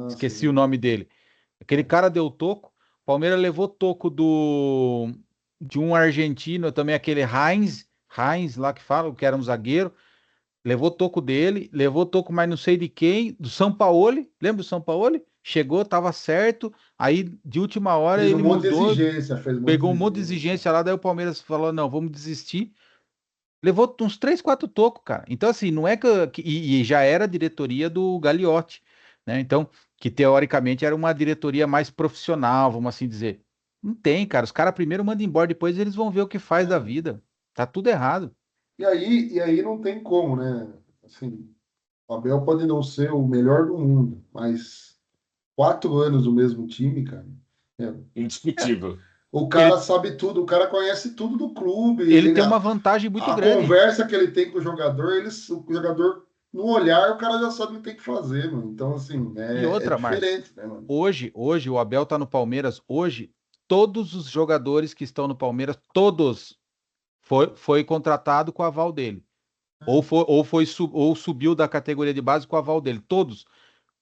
Speaker 3: Esqueci
Speaker 4: sim.
Speaker 3: o nome dele. Aquele cara deu toco. Palmeiras levou toco de um argentino também, aquele Heinz lá que fala, que era um zagueiro. Levou toco dele, levou toco mais não sei de quem, do Sampaoli. Lembra do Sampaoli? chegou, tava certo, aí de última hora
Speaker 4: Fez um
Speaker 3: ele
Speaker 4: monte de
Speaker 3: mudou,
Speaker 4: exigência, fez um monte
Speaker 3: pegou
Speaker 4: de
Speaker 3: um monte de
Speaker 4: exigência.
Speaker 3: exigência lá, daí o Palmeiras falou, não, vamos desistir. Levou uns 3, 4 tocos, cara. Então, assim, não é e já era a diretoria do Gagliotti, né? Então, que teoricamente era uma diretoria mais profissional, vamos assim dizer. Não tem, cara. Os caras primeiro mandam embora, depois eles vão ver o que faz da
Speaker 4: É.
Speaker 3: vida. Tá tudo errado.
Speaker 4: E aí não tem como, né? Assim, o Abel pode não ser o melhor do mundo, mas 4 anos no mesmo time, cara. é,
Speaker 3: É,
Speaker 2: Indiscutível.
Speaker 4: O cara
Speaker 3: ele,
Speaker 4: sabe tudo, o cara conhece tudo do clube.
Speaker 3: ele tem uma vantagem muito
Speaker 4: A
Speaker 3: grande.
Speaker 4: conversa que ele tem com o jogador, o jogador, no olhar, o cara já sabe o que tem que fazer, mano. Então, assim,
Speaker 3: E
Speaker 4: é
Speaker 3: outra, Márcio,
Speaker 4: diferente, né, mano?
Speaker 3: hoje o Abel tá no Palmeiras, hoje todos os jogadores que estão no Palmeiras, todos foi contratado com o aval dele. Ou subiu da categoria de base com o aval dele. Todos.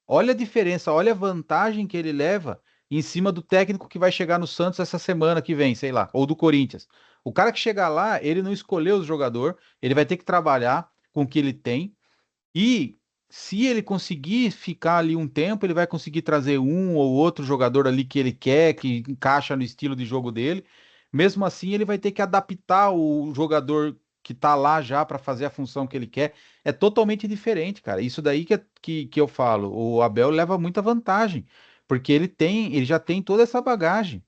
Speaker 3: Olha a diferença, olha a vantagem que ele leva em cima do técnico que vai chegar no Santos essa semana que vem, sei lá, ou do Corinthians. O cara que chegar lá, ele não escolheu o jogador, ele vai ter que trabalhar com o que ele tem e se ele conseguir ficar ali um tempo, ele vai conseguir trazer um ou outro jogador ali que ele quer, que encaixa no estilo de jogo dele. Mesmo assim, ele vai ter que adaptar o jogador que tá lá já para fazer a função que ele quer. É totalmente diferente, cara. Isso daí que eu falo. O Abel leva muita vantagem, porque ele já tem toda essa bagagem.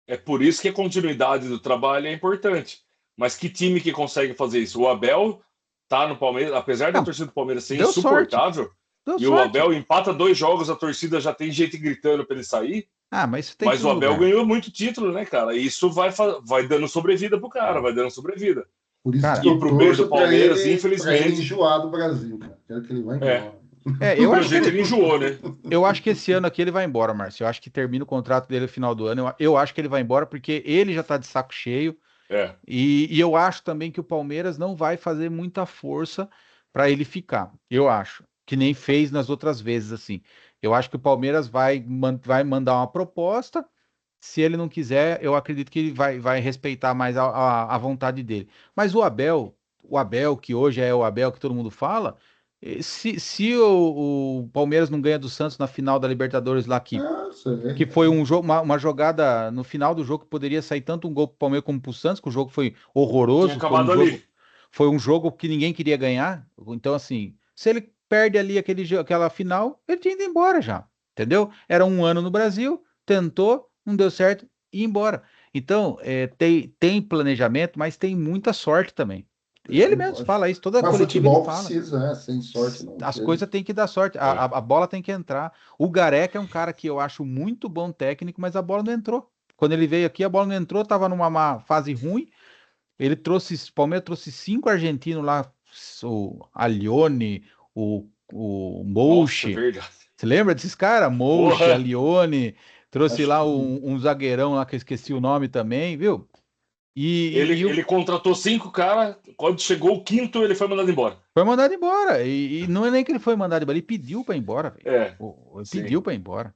Speaker 2: É por isso que a continuidade do trabalho é importante. Mas que time que consegue fazer isso? O Abel tá no Palmeiras, apesar da
Speaker 3: Não,
Speaker 2: torcida do Palmeiras ser
Speaker 3: deu sorte.
Speaker 2: insuportável,
Speaker 3: Deu
Speaker 2: e o
Speaker 3: sorte.
Speaker 2: Abel empata 2 jogos, a torcida já tem gente gritando para ele sair,
Speaker 3: Ah, mas isso tem em
Speaker 2: mas o
Speaker 3: todo
Speaker 2: Abel
Speaker 3: lugar.
Speaker 2: ganhou muito título, né, cara? E isso vai dando sobrevida pro cara, vai dando sobrevida.
Speaker 4: Por isso que
Speaker 3: Cara,
Speaker 2: E
Speaker 4: eu
Speaker 2: pro bem do
Speaker 4: torço
Speaker 2: Palmeiras,
Speaker 4: para ele
Speaker 2: infelizmente,
Speaker 4: enjoar do Brasil, cara. Quero que ele vá
Speaker 2: é.
Speaker 4: embora.
Speaker 3: eu
Speaker 2: Pelo
Speaker 3: acho que
Speaker 2: jeito ele enjoou, né?
Speaker 3: Eu acho que esse ano aqui ele vai embora, Márcio. Eu acho que termina o contrato dele no final do ano. Eu acho que ele vai embora porque ele já tá de saco cheio.
Speaker 2: É.
Speaker 3: E eu acho também que o Palmeiras não vai fazer muita força para ele ficar. Eu acho. Que nem fez nas outras vezes, assim. Eu acho que o Palmeiras vai mandar uma proposta. Se ele não quiser, eu acredito que ele vai respeitar mais a vontade dele. Mas o Abel, que hoje é o Abel que todo mundo fala, se o Palmeiras não ganha do Santos na final da Libertadores lá,
Speaker 4: Nossa,
Speaker 3: que
Speaker 4: é.
Speaker 3: foi uma jogada no final do jogo que poderia sair tanto um gol pro Palmeiras como pro Santos, que o jogo foi
Speaker 2: Tinha
Speaker 3: horroroso,
Speaker 2: acabado ali.
Speaker 3: foi um jogo que ninguém queria ganhar. Então, assim, se ele perde ali aquela final, ele tinha ido embora já, entendeu? Era um ano no Brasil, tentou, não deu certo, e ia embora. Então, tem planejamento, mas tem muita sorte também. E ele
Speaker 4: Tem,
Speaker 3: mesmo
Speaker 4: lógico.
Speaker 3: fala isso, toda a
Speaker 4: Mas
Speaker 3: coletiva ele
Speaker 4: futebol
Speaker 3: fala.
Speaker 4: precisa, né? Sem sorte não
Speaker 3: As
Speaker 4: tem.
Speaker 3: coisas têm que dar sorte,
Speaker 2: É.
Speaker 3: a bola tem que entrar. O Gareca é um cara que eu acho muito bom técnico, mas a bola não entrou. Quando ele veio aqui, a bola não entrou, tava numa fase ruim. O Palmeiras trouxe 5 argentinos lá, o Alione, o
Speaker 2: Nossa, é
Speaker 3: Mouche.
Speaker 2: verdade.
Speaker 3: Você lembra desses caras? Mouche,
Speaker 2: Porra!
Speaker 3: Alione, trouxe
Speaker 4: Acho
Speaker 3: lá
Speaker 4: que
Speaker 3: um zagueirão lá que eu esqueci o nome também, viu?
Speaker 2: Ele,
Speaker 3: E
Speaker 2: ele contratou 5 caras, quando chegou o quinto, ele foi mandado embora.
Speaker 3: foi mandado embora. E não é nem que ele foi mandado embora, ele pediu para ir embora, velho.
Speaker 2: É,
Speaker 3: Ele
Speaker 2: sim.
Speaker 3: pediu para ir embora.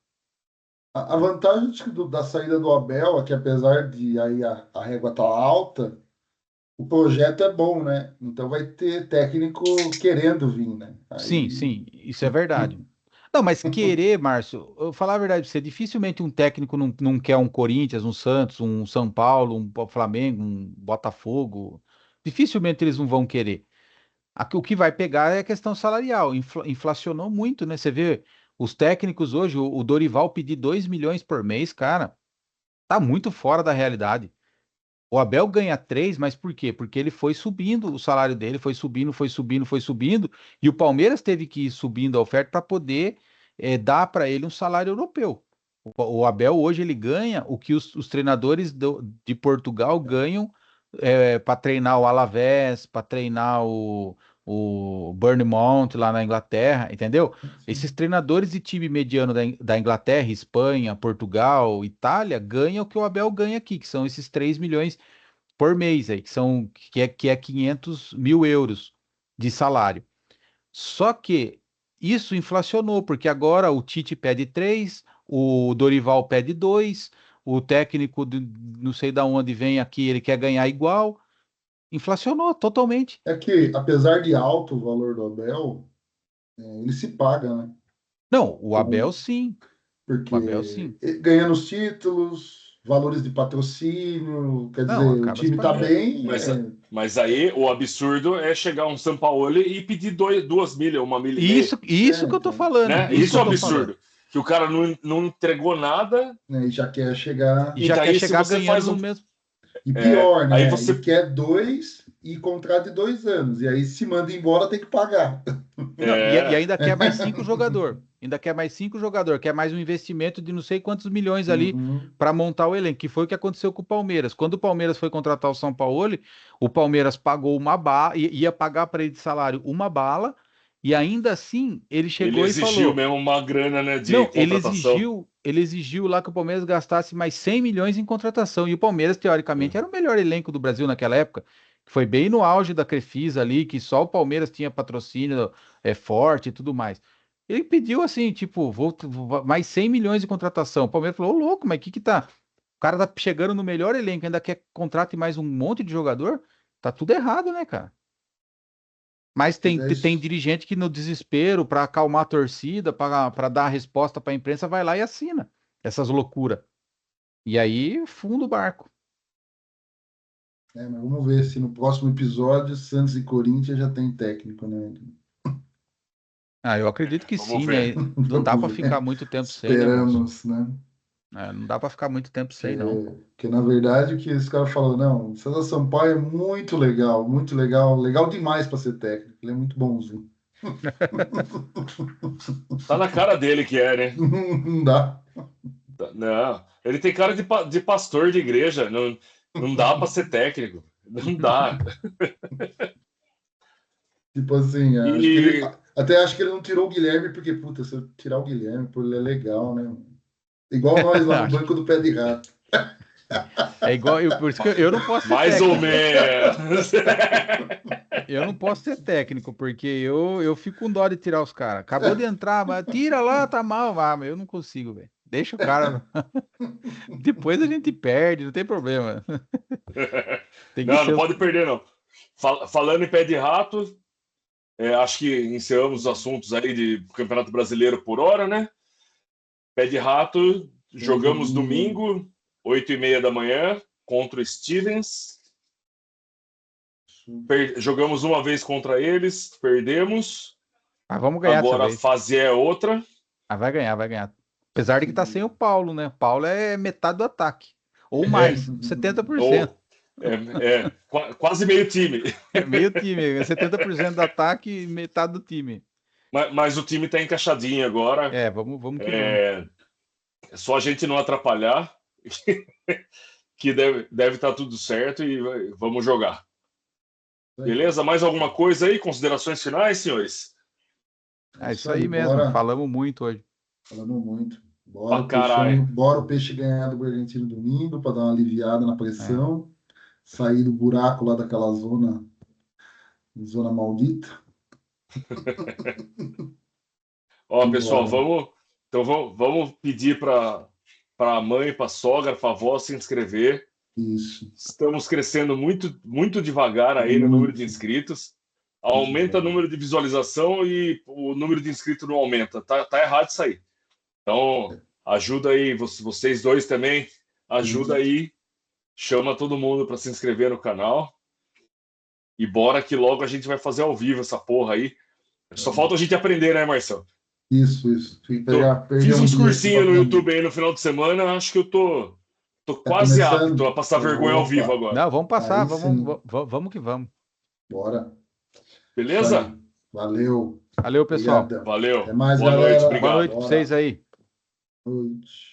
Speaker 4: a vantagem acho que da saída do Abel é que apesar de aí a régua tá alta, o projeto é bom, né? Então vai ter técnico querendo vir, né?
Speaker 3: Sim,
Speaker 4: Aí
Speaker 3: sim, isso é verdade. Não, mas querer, Márcio, eu falar a verdade pra você, dificilmente um técnico não quer um Corinthians, um Santos, um São Paulo, um Flamengo, um Botafogo. Dificilmente eles não vão querer. O que vai pegar é a questão salarial. Inflacionou muito, né? Você vê os técnicos hoje, o Dorival pedir 2 milhões por mês, cara, tá muito fora da realidade. O Abel ganha 3, mas por quê? Porque ele foi subindo, o salário dele foi subindo, foi subindo, foi subindo, e o Palmeiras teve que ir subindo a oferta para poder dar para ele um salário europeu. O Abel hoje ele ganha o que os treinadores de Portugal ganham para treinar o Alavés, para treinar o Bournemouth lá na Inglaterra, entendeu? Esses treinadores de time mediano da Inglaterra, Espanha, Portugal, Itália, ganham o que o Abel ganha aqui, que são esses 3 milhões por mês aí, que é 500 mil euros de salário. Só que isso inflacionou, porque agora o Tite pede 3, o Dorival pede 2, o técnico não sei da onde vem aqui, ele quer ganhar igual. Inflacionou totalmente.
Speaker 4: é que apesar de alto o valor do Abel, ele se paga, né?
Speaker 3: Não, o Abel sim.
Speaker 4: Porque
Speaker 3: O Abel sim.
Speaker 4: ganhando os títulos, valores de patrocínio, quer
Speaker 3: Não,
Speaker 4: dizer, o
Speaker 3: acaba se
Speaker 4: time tá
Speaker 3: pagando.
Speaker 4: bem.
Speaker 2: Mas aí o absurdo é chegar um Sampaoli e pedir 2 milhas, 1,5 milha,
Speaker 3: Isso que eu tô
Speaker 4: Então,
Speaker 3: falando.
Speaker 2: né?
Speaker 3: Isso que
Speaker 2: Isso é
Speaker 3: eu
Speaker 2: um
Speaker 3: tô falando.
Speaker 2: absurdo. Que o cara não entregou nada,
Speaker 4: né, e já quer chegar.
Speaker 3: E
Speaker 2: e
Speaker 3: já quer
Speaker 2: daí se
Speaker 3: chegar
Speaker 2: você
Speaker 3: ganhando
Speaker 2: faz
Speaker 3: no
Speaker 2: um.
Speaker 3: mesmo.
Speaker 4: E pior,
Speaker 2: Aí
Speaker 4: né? E
Speaker 2: você.
Speaker 4: quer 2 e contrato de 2 anos. E aí, se manda embora, tem que pagar.
Speaker 3: Não, e
Speaker 2: É,
Speaker 3: ainda quer mais 5 jogador. Ainda quer mais 5 jogador, quer mais um investimento de não sei quantos milhões ali
Speaker 4: Uhum.
Speaker 3: para montar o elenco, que foi o que aconteceu com o Palmeiras. Quando o Palmeiras foi contratar o São Paulo, o Palmeiras pagou uma bala, ia pagar para ele de salário uma bala, e ainda assim ele
Speaker 2: ele
Speaker 3: chegou e
Speaker 2: exigiu
Speaker 3: falou:
Speaker 2: mesmo uma grana, né, de
Speaker 3: não,
Speaker 2: contratação.
Speaker 3: ele exigiu lá que o Palmeiras gastasse mais 100 milhões em contratação. E o Palmeiras, teoricamente, era o melhor elenco do Brasil naquela época. Foi bem no auge da Crefisa ali, que só o Palmeiras tinha patrocínio forte e tudo mais. Ele pediu assim, tipo, mais 100 milhões de contratação. O Palmeiras falou: ô louco, mas que tá? O cara tá chegando no melhor elenco, ainda quer contratar mais um monte de jogador? Tá tudo errado, né, cara? Mas
Speaker 4: Mas
Speaker 3: tem dirigente que no desespero, para acalmar a torcida, para dar a resposta para a imprensa, vai lá e assina essas loucuras. E aí funda o barco.
Speaker 4: mas vamos ver se no próximo episódio Santos e Corinthians já tem técnico, né?
Speaker 3: Ah, eu acredito que
Speaker 2: Vamos
Speaker 3: sim,
Speaker 2: ver.
Speaker 3: né? Não dá para
Speaker 4: Vamos
Speaker 3: ficar
Speaker 4: ver.
Speaker 3: muito tempo sem, né, Márcio?
Speaker 4: Esperamos, né?
Speaker 3: Não dá para ficar muito tempo sem, não.
Speaker 4: Que na verdade o que esse cara falou, não, o César Sampaio é muito legal, legal demais para ser técnico, ele é muito bonzinho.
Speaker 2: Tá na cara dele que é, né?
Speaker 4: Não dá.
Speaker 2: Não, ele tem cara de pastor de igreja. Não dá para ser técnico. Não dá.
Speaker 4: Tipo assim,
Speaker 2: E
Speaker 4: acho que ele não tirou o Guilherme, porque, puta, se eu tirar o Guilherme, pô, ele é legal, né? Igual nós lá no
Speaker 3: Acho
Speaker 4: banco
Speaker 3: que
Speaker 4: do pé de rato.
Speaker 3: é igual, por isso que eu não posso ser
Speaker 2: mais ou
Speaker 3: técnico.
Speaker 2: menos.
Speaker 3: Eu não posso ser técnico, porque eu fico com dó de tirar os caras. Acabou de entrar, mas tira lá, tá mal, mas eu não consigo, velho. Deixa o cara. Depois a gente perde, não tem problema. Tem que
Speaker 2: Não
Speaker 3: ser.
Speaker 2: pode perder, não. Falando em pé de rato, acho que encerramos os assuntos aí de Campeonato Brasileiro por hora, né? Pé de rato, jogamos domingo, 8h30 da manhã, contra o Stevens. Jogamos uma vez contra eles, perdemos.
Speaker 3: Mas vamos ganhar dessa
Speaker 2: Agora a
Speaker 3: vez.
Speaker 2: fase é outra.
Speaker 3: Ah, vai ganhar, vai ganhar. Apesar de que tá sem o Paulo, né? O Paulo é metade do ataque. Ou mais, 70%.
Speaker 2: Ou, quase meio time.
Speaker 3: É meio time, 70% do ataque e metade do time.
Speaker 2: Mas o time tá encaixadinho agora.
Speaker 3: É, vamos que vamos.
Speaker 2: É só a gente não atrapalhar, que deve estar tudo certo e vamos jogar. Beleza? Mais alguma coisa aí? Considerações finais, senhores?
Speaker 3: É isso aí mesmo.
Speaker 4: Bora.
Speaker 3: Falamos muito hoje.
Speaker 4: Falamos muito.
Speaker 2: Pra caralho.
Speaker 4: Bora o Peixe ganhar do Bragantino domingo para dar uma aliviada na pressão, sair do buraco lá daquela zona maldita.
Speaker 2: Ó, pessoal, vamos pedir para a mãe, para a sogra, para a avó se inscrever.
Speaker 4: Isso.
Speaker 2: Estamos crescendo muito, muito devagar aí no número de inscritos. Aumenta o número de visualização e o número de inscritos não aumenta. Tá errado isso aí. Então, ajuda aí, vocês dois também, ajuda aí. Chama todo mundo para se inscrever no canal. E bora que logo a gente vai fazer ao vivo essa porra aí. Só falta a gente aprender, né, Marcelo?
Speaker 4: Isso.
Speaker 2: Fiz uns cursinhos no YouTube aí no final de semana. Acho que eu tô quase apto a passar vergonha ao vivo agora.
Speaker 3: Não, vamos passar, vamos que vamos.
Speaker 4: Bora.
Speaker 2: Beleza?
Speaker 4: Valeu.
Speaker 3: Valeu, pessoal.
Speaker 4: Obrigadão.
Speaker 2: Valeu.
Speaker 4: Até mais,
Speaker 2: Boa
Speaker 4: galera.
Speaker 2: noite, obrigado.
Speaker 3: Boa noite para vocês aí.
Speaker 4: Boa noite.